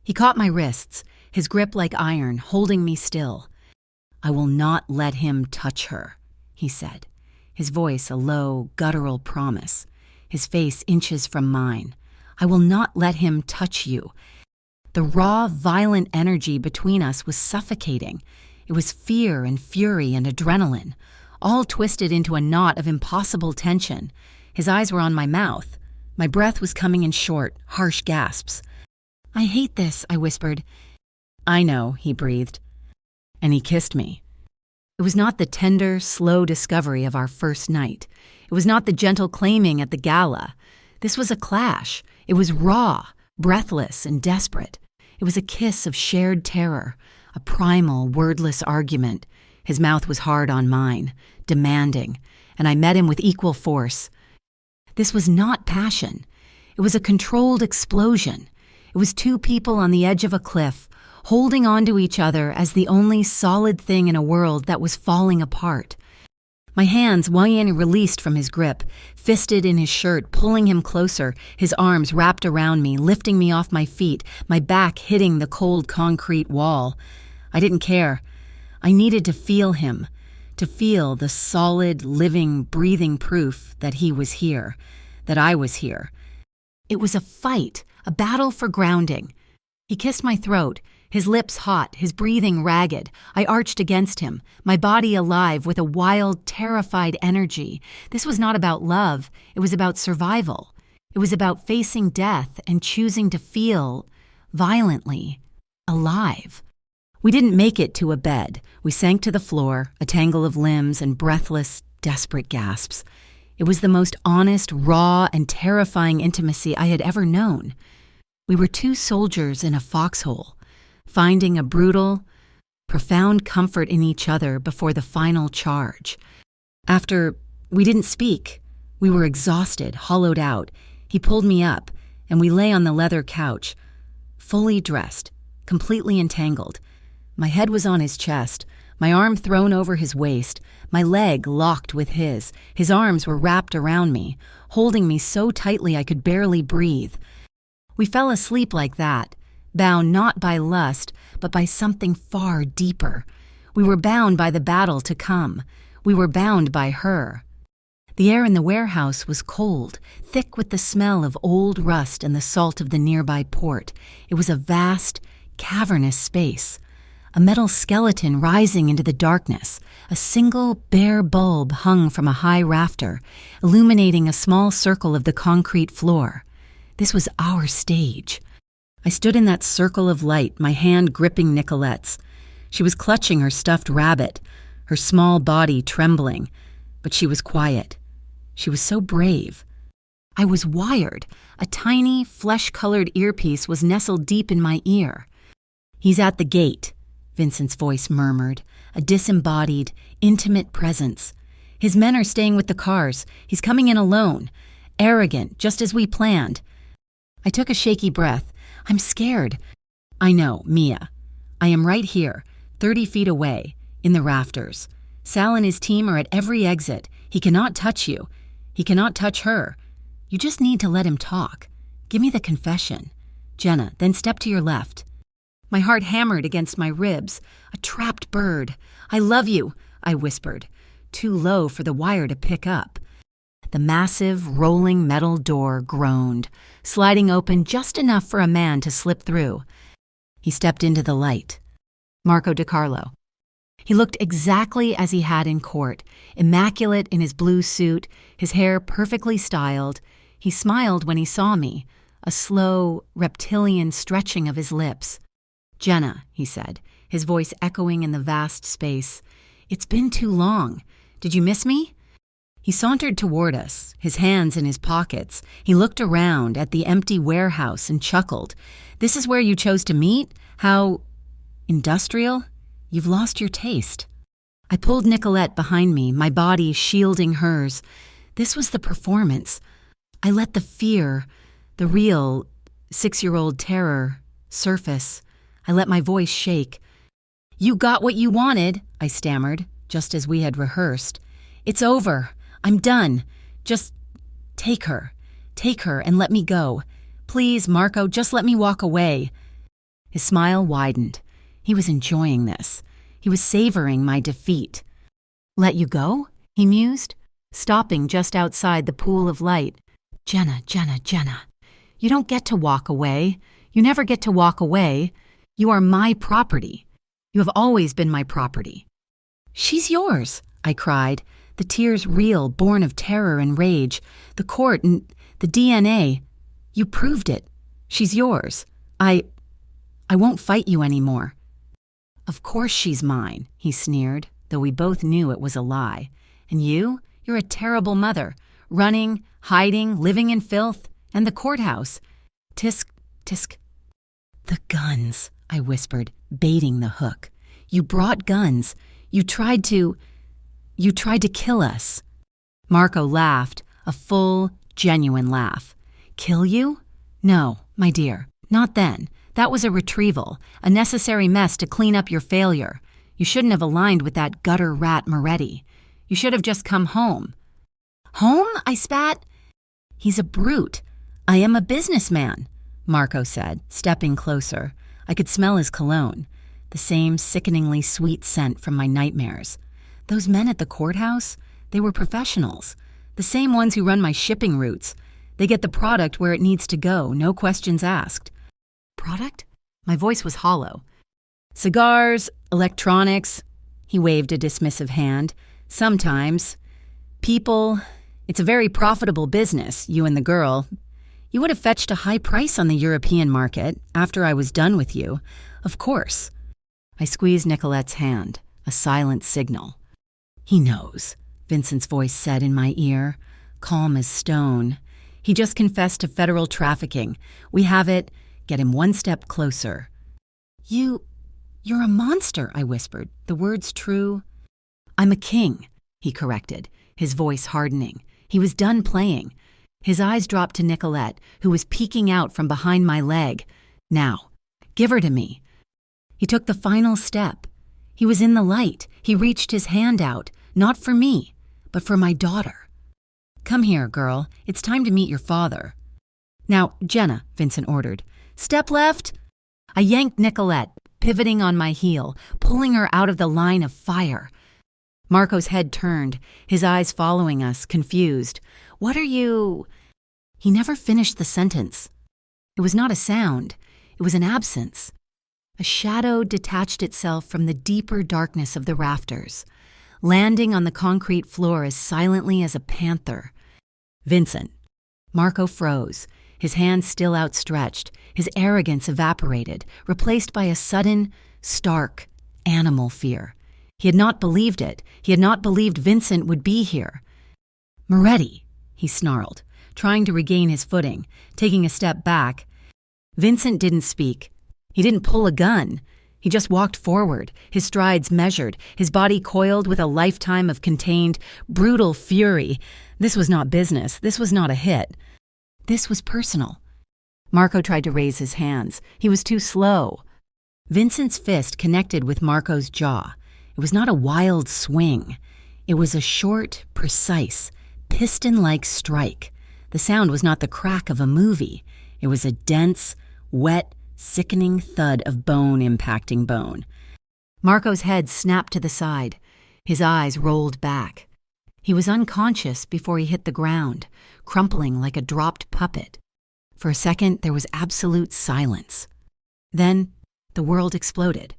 He caught my wrists, his grip like iron, holding me still. "I will not let him touch her," he said, his voice a low, guttural promise, his face inches from mine. "I will not let him touch you." The raw, violent energy between us was suffocating. It was fear and fury and adrenaline, all twisted into a knot of impossible tension. His eyes were on my mouth. My breath was coming in short, harsh gasps. "I hate this," I whispered. "I know," he breathed. And he kissed me. It was not the tender, slow discovery of our first night. It was not the gentle claiming at the gala. This was a clash. It was raw, breathless, and desperate. It was a kiss of shared terror, a primal, wordless argument. His mouth was hard on mine, demanding, and I met him with equal force. This was not passion. It was a controlled explosion. It was two people on the edge of a cliff, holding on to each other as the only solid thing in a world that was falling apart. My hands, Wayne released from his grip, fisted in his shirt, pulling him closer, his arms wrapped around me, lifting me off my feet, my back hitting the cold concrete wall. I didn't care. I needed to feel him, to feel the solid, living, breathing proof that he was here, that I was here. It was a fight, a battle for grounding. He kissed my throat, his lips hot, his breathing ragged. I arched against him, my body alive with a wild, terrified energy. This was not about love. It was about survival. It was about facing death and choosing to feel, violently, alive. We didn't make it to a bed. We sank to the floor, a tangle of limbs and breathless, desperate gasps. It was the most honest, raw, and terrifying intimacy I had ever known. We were two soldiers in a foxhole, finding a brutal, profound comfort in each other before the final charge. After, we didn't speak. We were exhausted, hollowed out. He pulled me up, and we lay on the leather couch, fully dressed, completely entangled. My head was on his chest, my arm thrown over his waist, my leg locked with his. His arms were wrapped around me, holding me so tightly I could barely breathe. We fell asleep like that, bound not by lust, but by something far deeper. We were bound by the battle to come. We were bound by her. The air in the warehouse was cold, thick with the smell of old rust and the salt of the nearby port. It was a vast, cavernous space. A metal skeleton rising into the darkness. A single, bare bulb hung from a high rafter, illuminating a small circle of the concrete floor. This was our stage. I stood in that circle of light, my hand gripping Nicolette's. She was clutching her stuffed rabbit, her small body trembling, but she was quiet. She was so brave. I was wired. A tiny, flesh-colored earpiece was nestled deep in my ear. "He's at the gate," Vincent's voice murmured, a disembodied, intimate presence. "His men are staying with the cars. He's coming in alone. Arrogant, just as we planned." I took a shaky breath. "I'm scared." "I know, Mia. I am right here, 30 feet away, in the rafters. Sal and his team are at every exit. He cannot touch you. He cannot touch her. You just need to let him talk. Give me the confession. Jenna, then step to your left." My heart hammered against my ribs. A trapped bird. "I love you," I whispered, too low for the wire to pick up. The massive, rolling metal door groaned, sliding open just enough for a man to slip through. He stepped into the light. Marco DiCarlo. He looked exactly as he had in court, immaculate in his blue suit, his hair perfectly styled. He smiled when he saw me, a slow, reptilian stretching of his lips. "Jenna," he said, his voice echoing in the vast space. "It's been too long. Did you miss me?" He sauntered toward us, his hands in his pockets. He looked around at the empty warehouse and chuckled. "This is where you chose to meet? How industrial? You've lost your taste." I pulled Nicolette behind me, my body shielding hers. This was the performance. I let the fear, the real 6-year-old terror, surface. I let my voice shake. "You got what you wanted," I stammered, just as we had rehearsed. "It's over. I'm done. Just take her. Take her and let me go. Please, Marco, just let me walk away." His smile widened. He was enjoying this. He was savoring my defeat. "Let you go?" he mused, stopping just outside the pool of light. "Jenna, Jenna, Jenna. You don't get to walk away. You never get to walk away. You are my property. You have always been my property." "She's yours," I cried, the tears real, born of terror and rage. "The court and the DNA. You proved it. She's yours. I won't fight you anymore." "Of course she's mine," he sneered, though we both knew it was a lie. "And you're a terrible mother, running, hiding, living in filth, and the courthouse. Tisk, tisk." "The guns," I whispered, baiting the hook. "You brought guns. You tried to kill us." Marco laughed, a full, genuine laugh. "Kill you? No, my dear, not then. That was a retrieval, a necessary mess to clean up your failure. You shouldn't have aligned with that gutter rat Moretti. You should have just come home." "Home?" I spat. "He's a brute. I am a businessman," Marco said, stepping closer. I could smell his cologne, the same sickeningly sweet scent from my nightmares. Those men at the courthouse, they were professionals, the same ones who run my shipping routes. They get the product where it needs to go, no questions asked. "Product?" My voice was hollow. "Cigars, electronics," he waved a dismissive hand. "Sometimes. People. It's a very profitable business, you and the girl. You would have fetched a high price on the European market after I was done with you. Of course." I squeezed Nicolette's hand, a silent signal. "He knows," Vincent's voice said in my ear, calm as stone. "He just confessed to federal trafficking. We have it. Get him one step closer." You're a monster," I whispered, the words true. "I'm a king," he corrected, his voice hardening. He was done playing. His eyes dropped to Nicolette, who was peeking out from behind my leg. "Now, give her to me." He took the final step. He was in the light. He reached his hand out, not for me, but for my daughter. "Come here, girl. It's time to meet your father." "Now, Jenna," Vincent ordered. "Step left." I yanked Nicolette, pivoting on my heel, pulling her out of the line of fire. Marco's head turned, his eyes following us, confused. "What are you—" He never finished the sentence. It was not a sound. It was an absence. A shadow detached itself from the deeper darkness of the rafters, landing on the concrete floor as silently as a panther. "Vincent." Marco froze, his hand still outstretched, his arrogance evaporated, replaced by a sudden, stark, animal fear. He had not believed it. He had not believed Vincent would be here. "Moretti," he snarled, trying to regain his footing, taking a step back. Vincent didn't speak. He didn't pull a gun. He just walked forward, his strides measured, his body coiled with a lifetime of contained, brutal fury. This was not business. This was not a hit. This was personal. Marco tried to raise his hands. He was too slow. Vincent's fist connected with Marco's jaw. It was not a wild swing. It was a short, precise, piston-like strike. The sound was not the crack of a movie. It was a dense, wet, sickening thud of bone impacting bone. Marco's head snapped to the side. His eyes rolled back. He was unconscious before he hit the ground, crumpling like a dropped puppet. For a second, there was absolute silence. Then, the world exploded.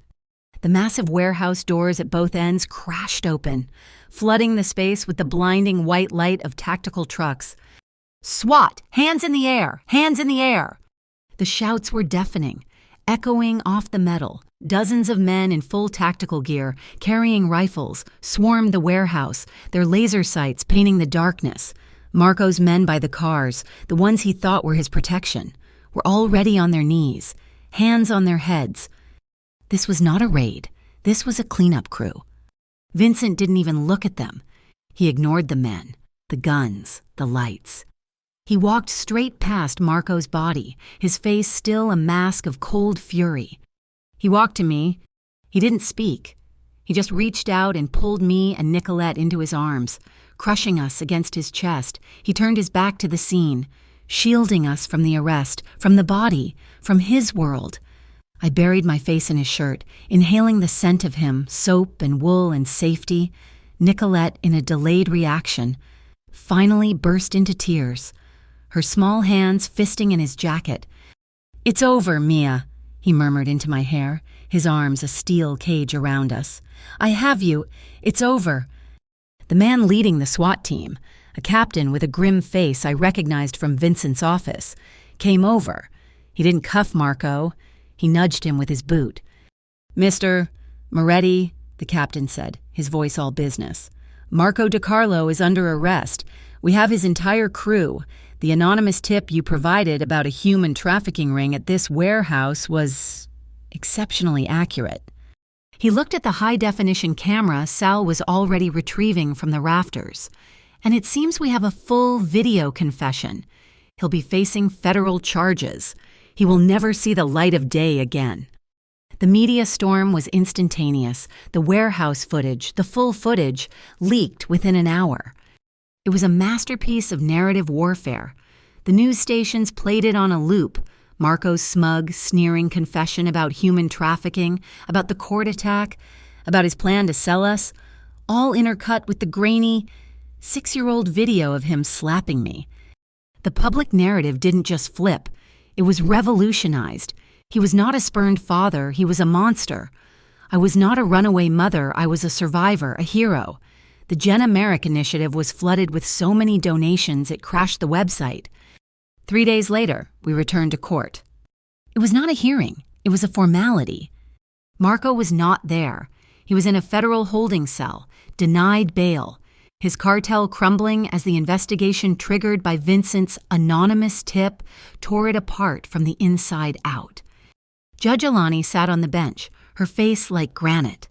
The massive warehouse doors at both ends crashed open, flooding the space with the blinding white light of tactical trucks. SWAT! Hands in the air! Hands in the air! The shouts were deafening, echoing off the metal. Dozens of men in full tactical gear, carrying rifles, swarmed the warehouse, their laser sights painting the darkness. Marco's men by the cars, the ones he thought were his protection, were already on their knees, hands on their heads. This was not a raid. This was a cleanup crew. Vincent didn't even look at them. He ignored the men, the guns, the lights. He walked straight past Marco's body, his face still a mask of cold fury. He walked to me. He didn't speak. He just reached out and pulled me and Nicolette into his arms, crushing us against his chest. He turned his back to the scene, shielding us from the arrest, from the body, from his world. I buried my face in his shirt, inhaling the scent of him, soap and wool and safety. Nicolette, in a delayed reaction, finally burst into tears, her small hands fisting in his jacket. "It's over, Mia," he murmured into my hair, his arms a steel cage around us. "I have you. It's over." The man leading the SWAT team, a captain with a grim face I recognized from Vincent's office, came over. He didn't cuff Marco. He nudged him with his boot. "Mr. Moretti," the captain said, his voice all business. "Marco DiCarlo is under arrest. We have his entire crew. The anonymous tip you provided about a human trafficking ring at this warehouse was exceptionally accurate." He looked at the high-definition camera Sal was already retrieving from the rafters. "And it seems we have a full video confession. He'll be facing federal charges. He will never see the light of day again." The media storm was instantaneous. The warehouse footage, the full footage, leaked within an hour. It was a masterpiece of narrative warfare. The news stations played it on a loop. Marco's smug, sneering confession about human trafficking, about the court attack, about his plan to sell us, all intercut with the grainy, 6-year-old video of him slapping me. The public narrative didn't just flip. It was revolutionized. He was not a spurned father. He was a monster. I was not a runaway mother. I was a survivor, a hero. The Jenna Merrick initiative was flooded with so many donations it crashed the website. 3 days later, we returned to court. It was not a hearing. It was a formality. Marco was not there. He was in a federal holding cell, denied bail, his cartel crumbling as the investigation triggered by Vincent's anonymous tip tore it apart from the inside out. Judge Alani sat on the bench, her face like granite.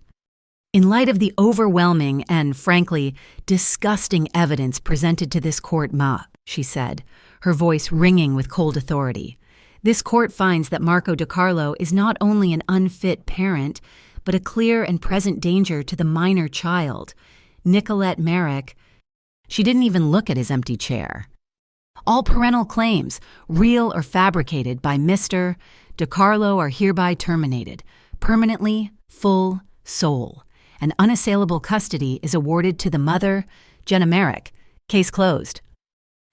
"In light of the overwhelming and, frankly, disgusting evidence presented to this court, she said, her voice ringing with cold authority, "this court finds that Marco DiCarlo is not only an unfit parent, but a clear and present danger to the minor child, Nicolette Merrick." She didn't even look at his empty chair. "All parental claims, real or fabricated by Mr. DiCarlo, are hereby terminated, permanently, full, sole. And unassailable custody is awarded to the mother, Jenna Merrick. Case closed."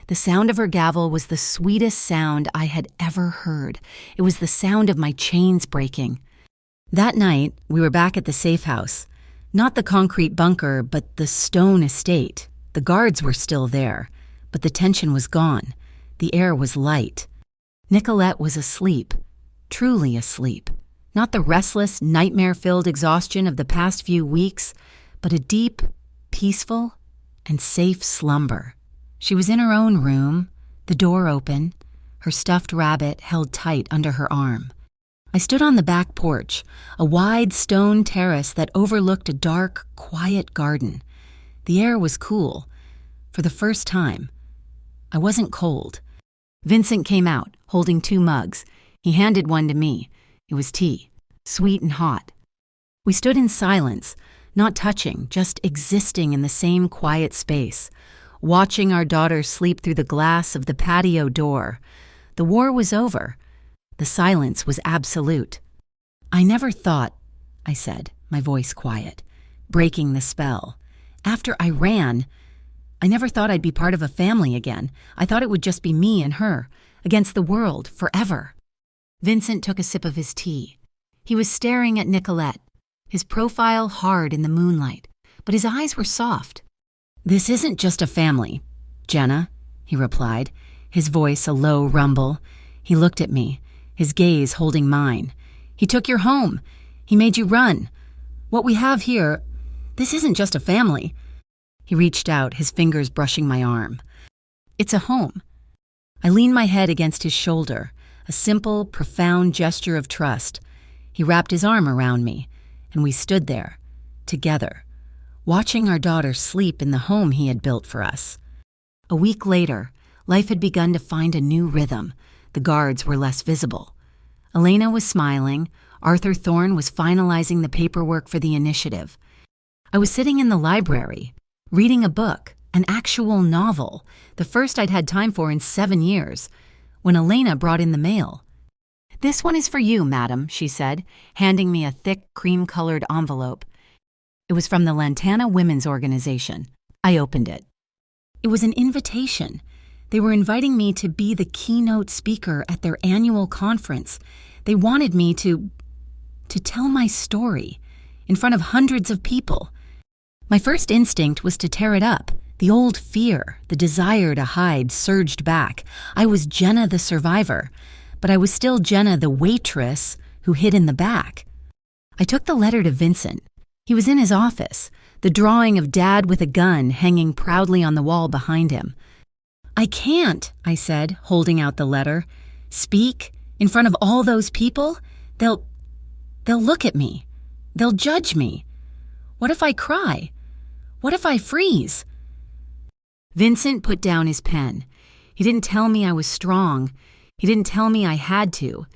The sound of her gavel was the sweetest sound I had ever heard. It was the sound of my chains breaking. That night, we were back at the safe house. Not the concrete bunker, but the stone estate. The guards were still there, but the tension was gone. The air was light. Nicolette was asleep, truly asleep. Not the restless, nightmare-filled exhaustion of the past few weeks, but a deep, peaceful, and safe slumber. She was in her own room, the door open, her stuffed rabbit held tight under her arm. I stood on the back porch, a wide stone terrace that overlooked a dark, quiet garden. The air was cool. For the first time. I wasn't cold. Vincent came out, holding 2 mugs. He handed one to me. It was tea, sweet and hot. We stood in silence, not touching, just existing in the same quiet space, watching our daughter sleep through the glass of the patio door. The war was over. The silence was absolute. "I never thought," I said, my voice quiet, breaking the spell. "After I ran, I never thought I'd be part of a family again. I thought it would just be me and her, against the world, forever." Vincent took a sip of his tea. He was staring at Nicolette, his profile hard in the moonlight, but his eyes were soft. "This isn't just a family, Jenna," he replied. his voice a low rumble. He looked at me, his gaze holding mine. He took your home. He made you run. What we have here, this isn't just a family. He reached out, his fingers brushing my arm. It's a home. I leaned my head against his shoulder, a simple, profound gesture of trust. He wrapped his arm around me, and we stood there, together, watching our daughter sleep in the home he had built for us. A week later, life had begun to find a new rhythm. The guards were less visible. Elena was smiling. Arthur Thorne was finalizing the paperwork for the initiative. I was sitting in the library, reading a book, an actual novel, the first I'd had time for in 7 years, when Elena brought in the mail. "This one is for you, madam," she said, handing me a thick, cream-colored envelope. It was from the Lantana Women's Organization. I opened it. It was an invitation. They were inviting me to be the keynote speaker at their annual conference. They wanted me to tell my story in front of hundreds of people. My first instinct was to tear it up. The old fear, the desire to hide, surged back. I was Jenna the survivor, but I was still Jenna the waitress who hid in the back. I took the letter to Vincent. He was in his office, the drawing of Dad with a gun hanging proudly on the wall behind him. "I can't," I said, holding out the letter. "Speak in front of all those people? They'll look at me. They'll judge me. What if I cry? What if I freeze?" Vincent put down his pen. He didn't tell me I was strong. He didn't tell me I had to.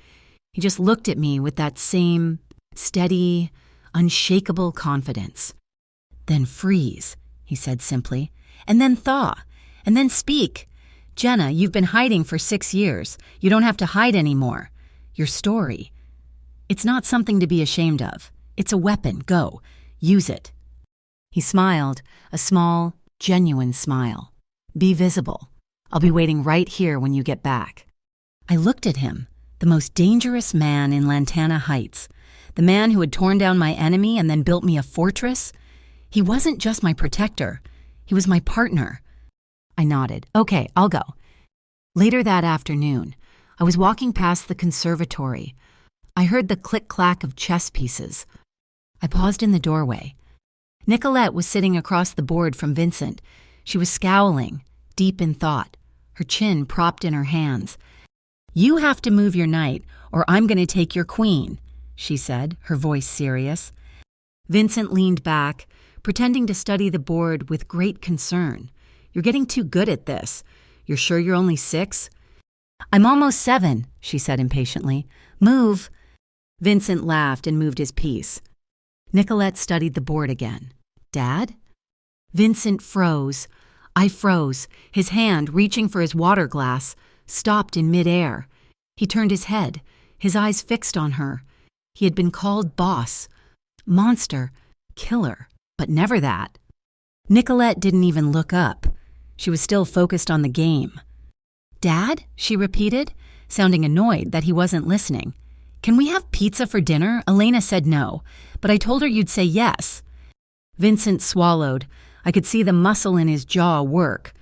He just looked at me with that same steady, unshakable confidence. "Then freeze," he said simply, "and then thaw, and then speak. Jenna, you've been hiding for 6 years. You don't have to hide anymore. Your story. It's not something to be ashamed of. It's a weapon. Go. Use it." He smiled, a small, genuine smile. "Be visible. I'll be waiting right here when you get back." I looked at him, the most dangerous man in Lantana Heights, the man who had torn down my enemy and then built me a fortress. He wasn't just my protector. He was my partner. I nodded. "Okay, I'll go." Later that afternoon, I was walking past the conservatory. I heard the click-clack of chess pieces. I paused in the doorway. Nicolette was sitting across the board from Vincent. She was scowling, deep in thought, her chin propped in her hands. "You have to move your knight, or I'm going to take your queen," she said, her voice serious. Vincent leaned back, pretending to study the board with great concern. "You're getting too good at this. You're sure you're only 6? "I'm almost 7, she said impatiently. "Move." Vincent laughed and moved his piece. Nicolette studied the board again. "Dad?" Vincent froze. I froze. His hand, reaching for his water glass, stopped in midair. He turned his head, his eyes fixed on her. He had been called boss, monster, killer, but never that. Nicolette didn't even look up. She was still focused on the game. "Dad?" she repeated, sounding annoyed that he wasn't listening. "Can we have pizza for dinner? Elena said no, but I told her you'd say yes." Vincent swallowed. I could see the muscle in his jaw work.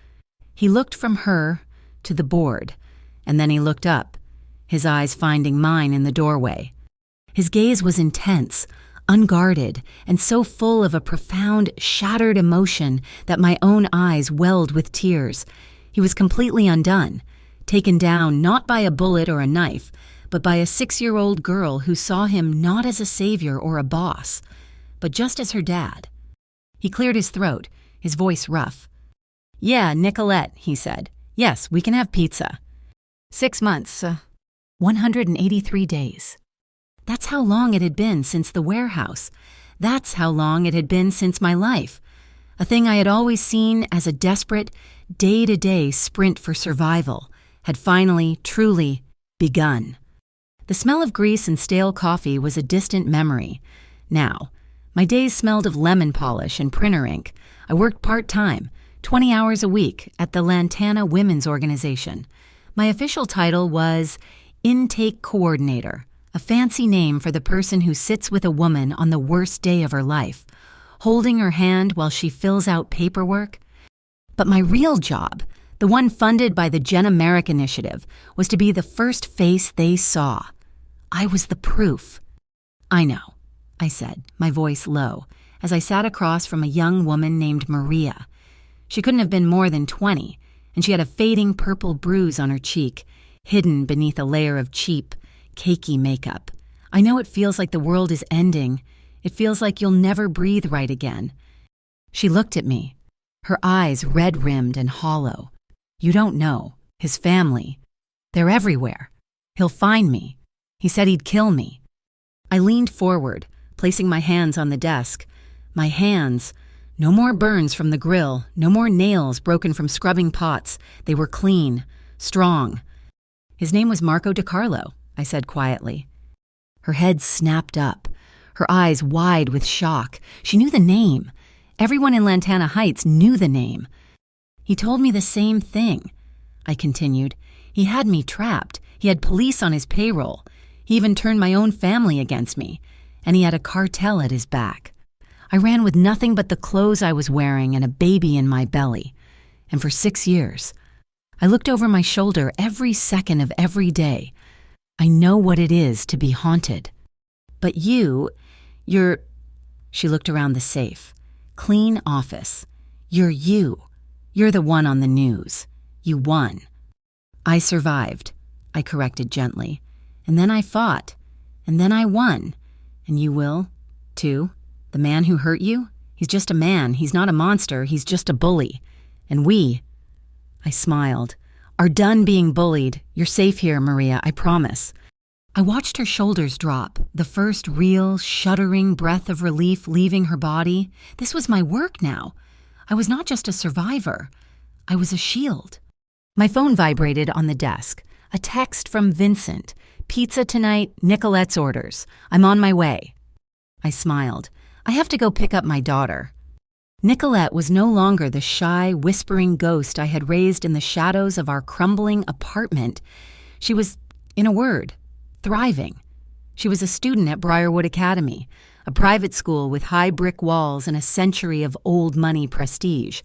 He looked from her to the board, and then he looked up, his eyes finding mine in the doorway. His gaze was intense, unguarded, and so full of a profound, shattered emotion that my own eyes welled with tears. He was completely undone, taken down not by a bullet or a knife, but by a 6-year-old girl who saw him not as a savior or a boss, but just as her dad. He cleared his throat, his voice rough. "Yeah, Nicolette," he said. "Yes, we can have pizza." 6 months, 183 days. That's how long it had been since the warehouse. That's how long it had been since my life. A thing I had always seen as a desperate, day-to-day sprint for survival had finally, truly begun. The smell of grease and stale coffee was a distant memory. Now, my days smelled of lemon polish and printer ink. I worked part-time, 20 hours a week, at the Lantana Women's Organization. My official title was Intake Coordinator, a fancy name for the person who sits with a woman on the worst day of her life, holding her hand while she fills out paperwork. But my real job, The one funded by the Gen America Initiative was to be the first face they saw. I was the proof. I know, I said, my voice low, as I sat across from a young woman named Maria. She couldn't have been more than 20, and she had a fading purple bruise on her cheek, hidden beneath a layer of cheap, cakey makeup. I know it feels like the world is ending. It feels like you'll never breathe right again. She looked at me, her eyes red-rimmed and hollow. You don't know. His family. They're everywhere. He'll find me. He said he'd kill me. I leaned forward, placing my hands on the desk. My hands. No more burns from the grill, no more nails broken from scrubbing pots. They were clean, strong. His name was Marco DiCarlo, I said quietly. Her head snapped up, her eyes wide with shock. She knew the name. Everyone in Lantana Heights knew the name. He told me the same thing, I continued. He had me trapped. He had police on his payroll. He even turned my own family against me, and he had a cartel at his back. I ran with nothing but the clothes I was wearing and a baby in my belly. And for 6 years, I looked over my shoulder every second of every day. I know what it is to be haunted. But you're... She looked around the safe. Clean office. You're you. You're the one on the news. You won. I survived, I corrected gently. And then I fought. And then I won. And you will, too. The man who hurt you? He's just a man. He's not a monster. He's just a bully. And we, I smiled, are done being bullied. You're safe here, Maria, I promise. I watched her shoulders drop, the first real, shuddering breath of relief leaving her body. This was my work now. I was not just a survivor. I was a shield. My phone vibrated on the desk. A text from Vincent. Pizza tonight, Nicolette's orders. I'm on my way. I smiled. I have to go pick up my daughter. Nicolette was no longer the shy, whispering ghost I had raised in the shadows of our crumbling apartment. She was, in a word, thriving. She was a student at Briarwood Academy, a private school with high brick walls and a century of old money prestige.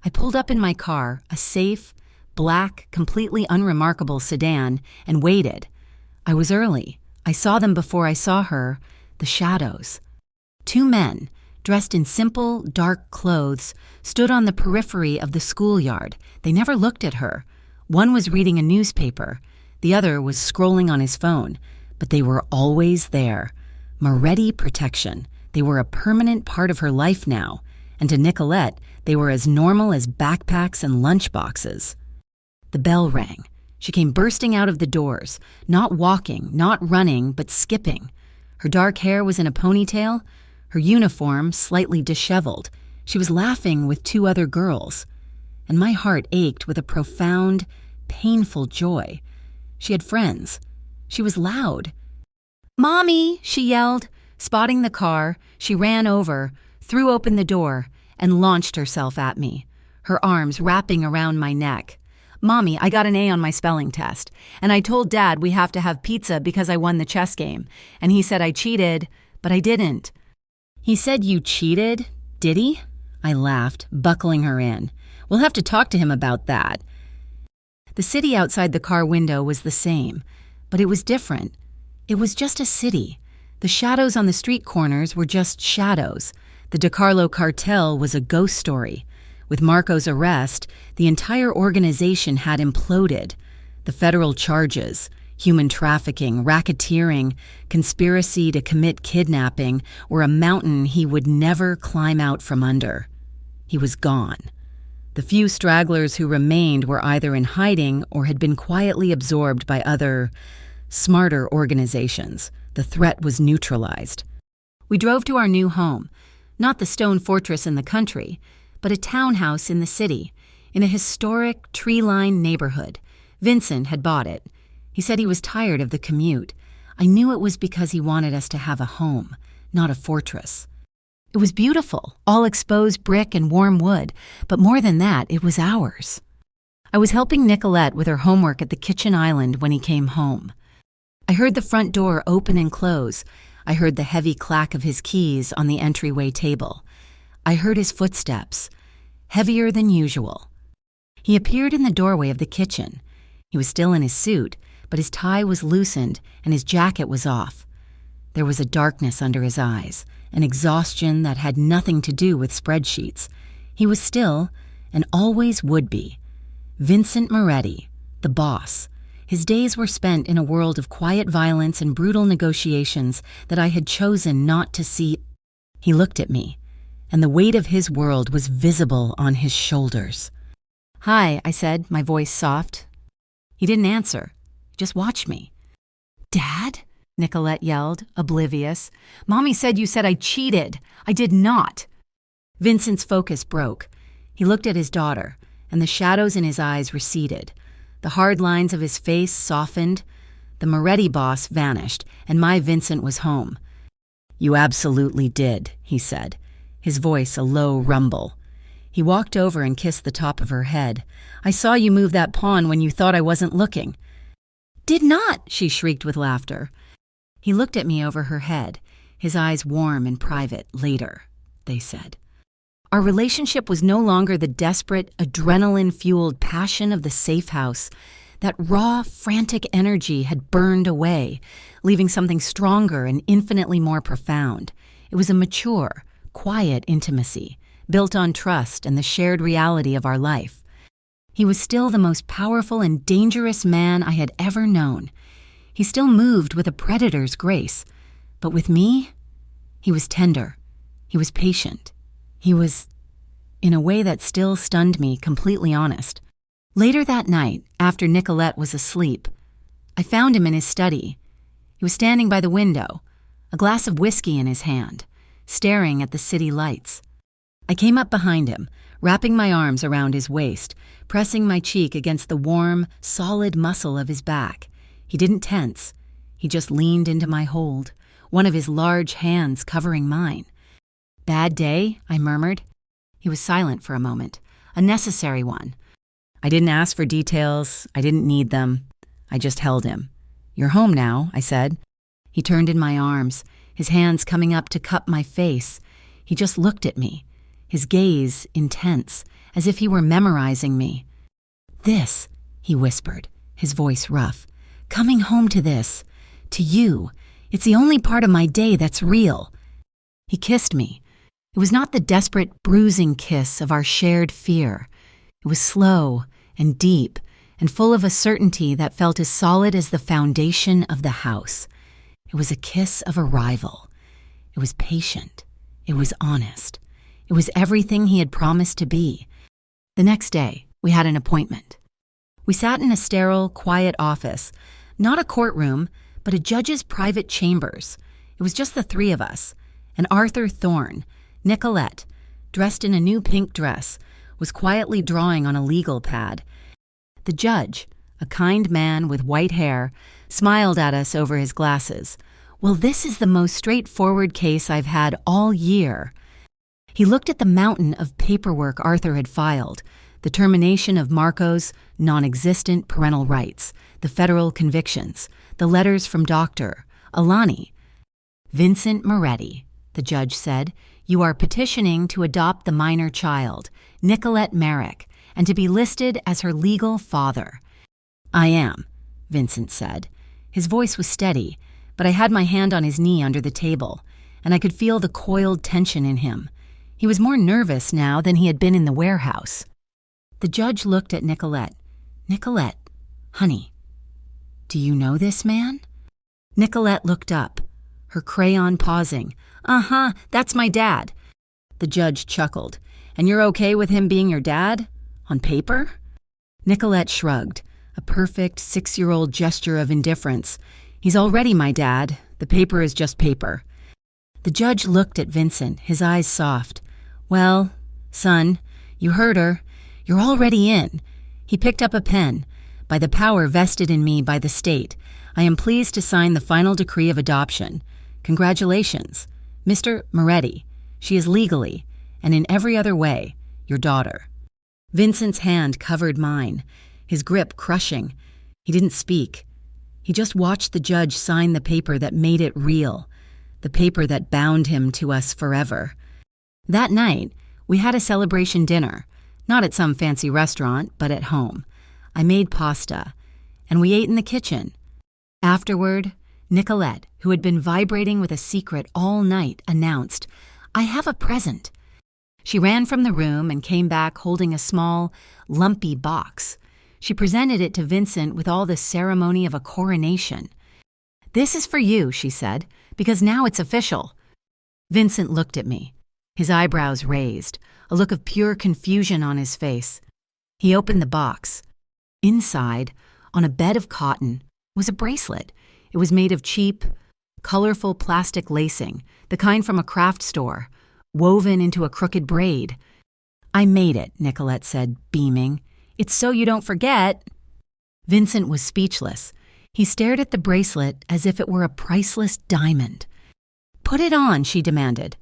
I pulled up in my car, a safe, black, completely unremarkable sedan, and waited. I was early. I saw them before I saw her, the shadows. 2 men, dressed in simple, dark clothes, stood on the periphery of the schoolyard. They never looked at her. One was reading a newspaper. The other was scrolling on his phone. But they were always there. Moretti protection. They were a permanent part of her life now. And to Nicolette, they were as normal as backpacks and lunchboxes. The bell rang. She came bursting out of the doors, not walking, not running, but skipping. Her dark hair was in a ponytail, her uniform slightly disheveled. She was laughing with 2 other girls. And my heart ached with a profound, painful joy. She had friends. She was loud. "Mommy!" she yelled. Spotting the car, she ran over, threw open the door, and launched herself at me, her arms wrapping around my neck. "Mommy, I got an A on my spelling test, and I told Dad we have to have pizza because I won the chess game, and he said I cheated, but I didn't." "He said you cheated? Did he?" I laughed, buckling her in. "We'll have to talk to him about that." The city outside the car window was the same, but it was different. It was just a city. The shadows on the street corners were just shadows. The DiCarlo cartel was a ghost story. With Marco's arrest, the entire organization had imploded. The federal charges, human trafficking, racketeering, conspiracy to commit kidnapping, were a mountain he would never climb out from under. He was gone. The few stragglers who remained were either in hiding or had been quietly absorbed by other, smarter organizations. The threat was neutralized. We drove to our new home, not the stone fortress in the country, but a townhouse in the city, in a historic, tree-lined neighborhood. Vincent had bought it. He said he was tired of the commute. I knew it was because he wanted us to have a home, not a fortress. It was beautiful, all exposed brick and warm wood, but more than that, it was ours. I was helping Nicolette with her homework at the kitchen island when he came home. I heard the front door open and close. I heard the heavy clack of his keys on the entryway table. I heard his footsteps, heavier than usual. He appeared in the doorway of the kitchen. He was still in his suit, but his tie was loosened and his jacket was off. There was a darkness under his eyes, an exhaustion that had nothing to do with spreadsheets. He was still, and always would be, Vincent Moretti, the boss. His days were spent in a world of quiet violence and brutal negotiations that I had chosen not to see. He looked at me, and the weight of his world was visible on his shoulders. "Hi," I said, my voice soft. He didn't answer, just watched me. "Dad?" Nicolette yelled, oblivious. "Mommy said you said I cheated. I did not." Vincent's focus broke. He looked at his daughter, and the shadows in his eyes receded. The hard lines of his face softened. The Moretti boss vanished, and my Vincent was home. "You absolutely did," he said, his voice a low rumble. He walked over and kissed the top of her head. "I saw you move that pawn when you thought I wasn't looking." "Did not," she shrieked with laughter. He looked at me over her head, his eyes warm and private. "Later," they said. Our relationship was no longer the desperate, adrenaline-fueled passion of the safe house. That raw, frantic energy had burned away, leaving something stronger and infinitely more profound. It was a mature, quiet intimacy, built on trust and the shared reality of our life. He was still the most powerful and dangerous man I had ever known. He still moved with a predator's grace. But with me, he was tender. He was patient. He was, in a way that still stunned me, completely honest. Later that night, after Nicolette was asleep, I found him in his study. He was standing by the window, a glass of whiskey in his hand, staring at the city lights. I came up behind him, wrapping my arms around his waist, pressing my cheek against the warm, solid muscle of his back. He didn't tense. He just leaned into my hold, one of his large hands covering mine. "Bad day?" I murmured. He was silent for a moment, a necessary one. I didn't ask for details. I didn't need them. I just held him. "You're home now," I said. He turned in my arms, his hands coming up to cup my face. He just looked at me, his gaze intense, as if he were memorizing me. "This," he whispered, his voice rough. "Coming home to this. To you. It's the only part of my day that's real." He kissed me. It was not the desperate, bruising kiss of our shared fear. It was slow and deep and full of a certainty that felt as solid as the foundation of the house. It was a kiss of arrival. It was patient. It was honest. It was everything he had promised to be. The next day, we had an appointment. We sat in a sterile, quiet office, not a courtroom, but a judge's private chambers. It was just the three of us, and Arthur Thorne, Nicolette, dressed in a new pink dress, was quietly drawing on a legal pad. The judge, a kind man with white hair, smiled at us over his glasses. "Well, this is the most straightforward case I've had all year." He looked at the mountain of paperwork Arthur had filed, the termination of Marco's non-existent parental rights, the federal convictions, the letters from Dr. Alani. "Vincent Moretti," the judge said, "you are petitioning to adopt the minor child, Nicolette Merrick, and to be listed as her legal father." "I am," Vincent said. His voice was steady, but I had my hand on his knee under the table, and I could feel the coiled tension in him. He was more nervous now than he had been in the warehouse. The judge looked at Nicolette. "Nicolette, honey, do you know this man?" Nicolette looked up, her crayon pausing. "Uh-huh, that's my dad." The judge chuckled. "And you're okay with him being your dad? On paper?" Nicolette shrugged, a perfect 6-year-old gesture of indifference. "He's already my dad. The paper is just paper." The judge looked at Vincent, his eyes soft. "Well, son, you heard her. You're already in." He picked up a pen. "By the power vested in me by the state, I am pleased to sign the final decree of adoption. Congratulations, Mr. Moretti. She is legally, and in every other way, your daughter." Vincent's hand covered mine, his grip crushing. He didn't speak. He just watched the judge sign the paper that made it real, the paper that bound him to us forever. That night, we had a celebration dinner. Not at some fancy restaurant, but at home. I made pasta, and we ate in the kitchen. Afterward, Nicolette, who had been vibrating with a secret all night, announced, "I have a present." She ran from the room and came back holding a small, lumpy box. She presented it to Vincent with all the ceremony of a coronation. "This is for you," she said, "because now it's official." Vincent looked at me, his eyebrows raised, a look of pure confusion on his face. He opened the box. Inside, on a bed of cotton, was a bracelet. It was made of cheap, colorful plastic lacing, the kind from a craft store, woven into a crooked braid. "I made it," Nicolette said, beaming. "It's so you don't forget." Vincent was speechless. He stared at the bracelet as if it were a priceless diamond. "Put it on," she demanded.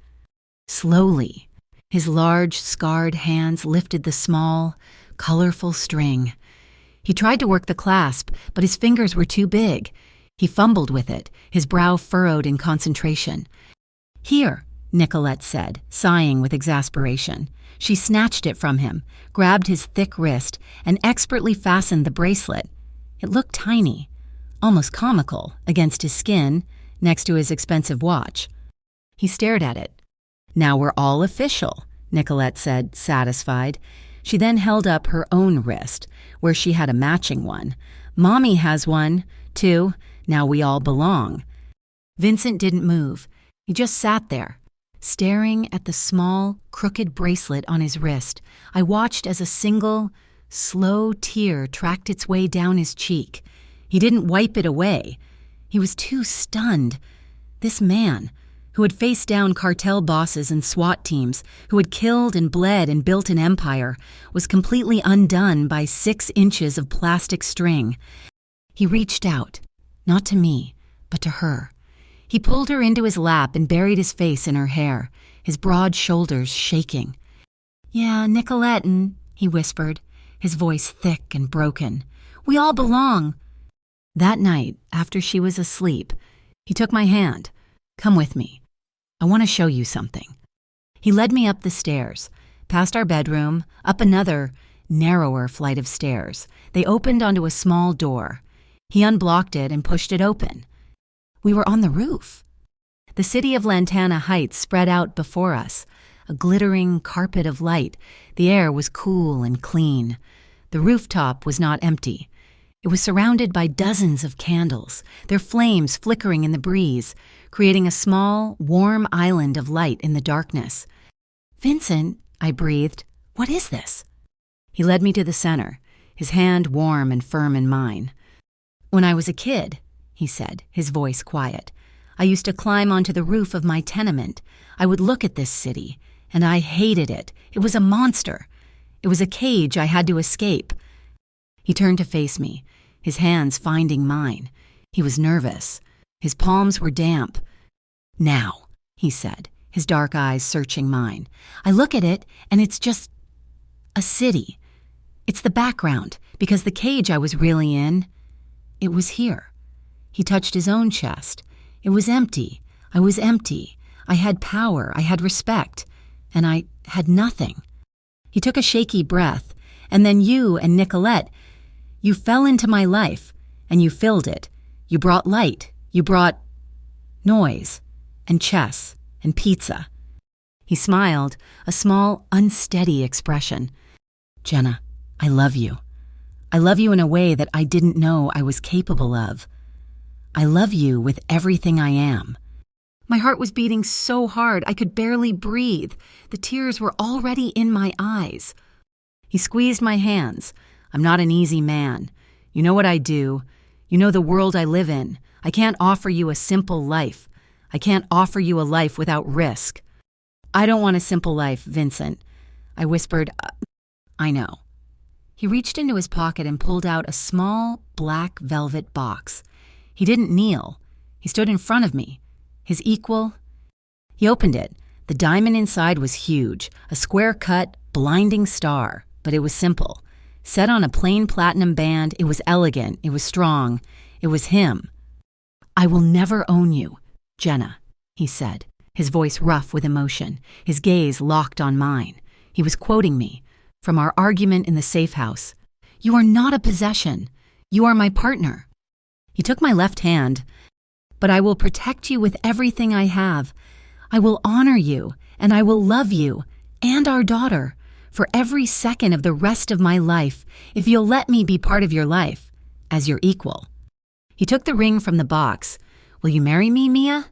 Slowly, his large, scarred hands lifted the small, colorful string. He tried to work the clasp, but his fingers were too big. He fumbled with it, his brow furrowed in concentration. "Here," Nicolette said, sighing with exasperation. She snatched it from him, grabbed his thick wrist, and expertly fastened the bracelet. It looked tiny, almost comical, against his skin, next to his expensive watch. He stared at it. "Now we're all official," Nicolette said, satisfied. She then held up her own wrist, where she had a matching one. "Mommy has one, too. Now we all belong." Vincent didn't move. He just sat there, staring at the small, crooked bracelet on his wrist. I watched as a single, slow tear tracked its way down his cheek. He didn't wipe it away. He was too stunned. This man, who had faced down cartel bosses and SWAT teams, who had killed and bled and built an empire, was completely undone by 6 inches of plastic string. He reached out, not to me, but to her. He pulled her into his lap and buried his face in her hair, his broad shoulders shaking. "Yeah, Nicolette," he whispered, his voice thick and broken. "We all belong." That night, after she was asleep, he took my hand. "Come with me. I want to show you something." He led me up the stairs, past our bedroom, up another, narrower flight of stairs. They opened onto a small door. He unblocked it and pushed it open. We were on the roof. The city of Lantana Heights spread out before us, a glittering carpet of light. The air was cool and clean. The rooftop was not empty. It was surrounded by dozens of candles, their flames flickering in the breeze, creating a small, warm island of light in the darkness. "Vincent," I breathed, "what is this?" He led me to the center, his hand warm and firm in mine. "When I was a kid," he said, his voice quiet, "I used to climb onto the roof of my tenement. I would look at this city, and I hated it. It was a monster. It was a cage I had to escape." He turned to face me, his hands finding mine. He was nervous. His palms were damp. "Now," he said, his dark eyes searching mine. "I look at it, and it's just a city. It's the background, because the cage I was really in, it was here." He touched his own chest. It was empty. I was empty. I had power. I had respect. And I had nothing. He took a shaky breath. "And then you and Nicolette, you fell into my life, and you filled it. You brought light. You brought noise, and chess, and pizza." He smiled, a small, unsteady expression. "Jenna, I love you. I love you in a way that I didn't know I was capable of. I love you with everything I am." My heart was beating so hard I could barely breathe. The tears were already in my eyes. He squeezed my hands. "I'm not an easy man. You know what I do. You know the world I live in. I can't offer you a simple life. I can't offer you a life without risk." "I don't want a simple life, Vincent," I whispered. "I know." He reached into his pocket and pulled out a small, black velvet box. He didn't kneel. He stood in front of me, his equal. He opened it. The diamond inside was huge, a square-cut, blinding star, but it was simple. Set on a plain platinum band, it was elegant, it was strong, it was him. "I will never own you, Jenna," he said, his voice rough with emotion, his gaze locked on mine. He was quoting me, from our argument in the safe house. You are not a possession. You are my partner. He took my left hand. But I will protect you with everything I have. I will honor you, and I will love you, and our daughter, for every second of the rest of my life, if you'll let me be part of your life, as your equal. He took the ring from the box. Will you marry me, Mia?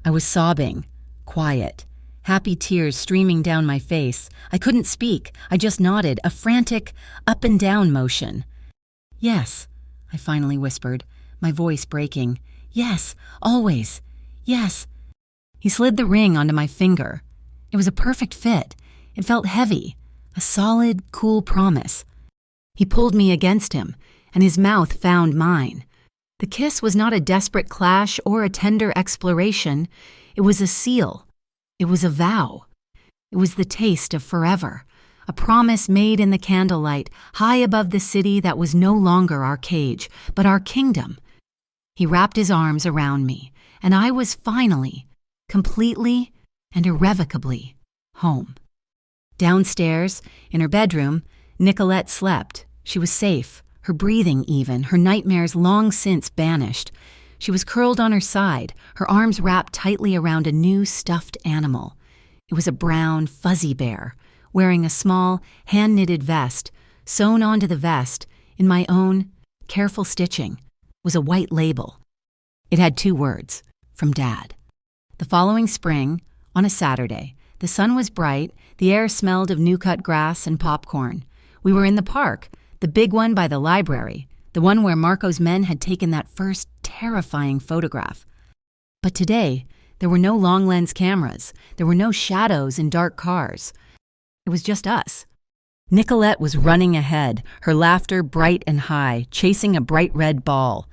I was sobbing, quiet, happy tears streaming down my face. I couldn't speak. I just nodded, a frantic up and down motion. Yes, I finally whispered, my voice breaking. Yes, always. Yes. He slid the ring onto my finger. It was a perfect fit. It felt heavy, a solid, cool promise. He pulled me against him, and his mouth found mine. The kiss was not a desperate clash or a tender exploration. It was a seal. It was a vow. It was the taste of forever, a promise made in the candlelight, high above the city that was no longer our cage, but our kingdom. He wrapped his arms around me, and I was finally, completely and irrevocably home. Downstairs, in her bedroom, Nicolette slept. She was safe, her breathing even, her nightmares long since banished. She was curled on her side, her arms wrapped tightly around a new stuffed animal. It was a brown, fuzzy bear, wearing a small, hand-knitted vest. Sewn onto the vest, in my own careful stitching, was a white label. It had 2 words, from Dad. The following spring, on a Saturday, the sun was bright, the air smelled of new-cut grass and popcorn. We were in the park, the big one by the library, the one where Marco's men had taken that first terrifying photograph. But today, there were no long-lens cameras. There were no shadows in dark cars. It was just us. Nicolette was running ahead, her laughter bright and high, chasing a bright red ball.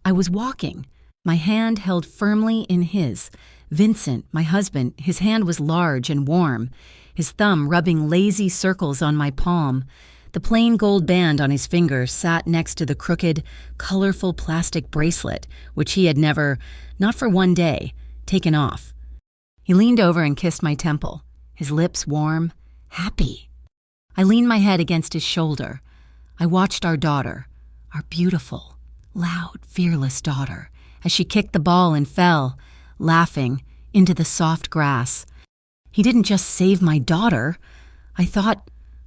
I was walking, my hand held firmly in his. Vincent, my husband, his hand was large and warm, his thumb rubbing lazy circles on my palm. The plain gold band on his finger sat next to the crooked, colorful plastic bracelet, which he had never, not for one day, taken off. He leaned over and kissed my temple, his lips warm, happy. I leaned my head against his shoulder. I watched our daughter, our beautiful, loud, fearless daughter, as she kicked the ball and fell, laughing, into the soft grass. He didn't just save my daughter.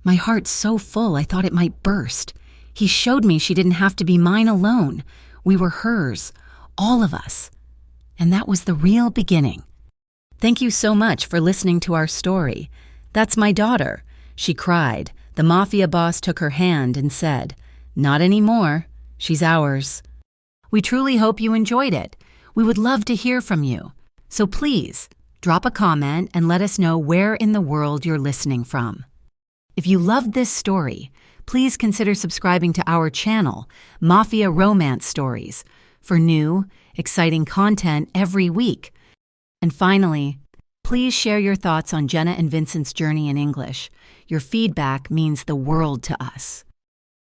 My heart so full I thought it might burst. He showed me she didn't have to be mine alone. We were hers, all of us. And that was the real beginning. Thank you so much for listening to our story. That's my daughter. She cried. The mafia boss took her hand and said, "Not anymore. She's ours." We truly hope you enjoyed it. We would love to hear from you. So please, drop a comment and let us know where in the world you're listening from. If you loved this story, please consider subscribing to our channel, Mafia Romance Stories, for new, exciting content every week. And finally, please share your thoughts on Jenna and Vincent's journey in English. Your feedback means the world to us.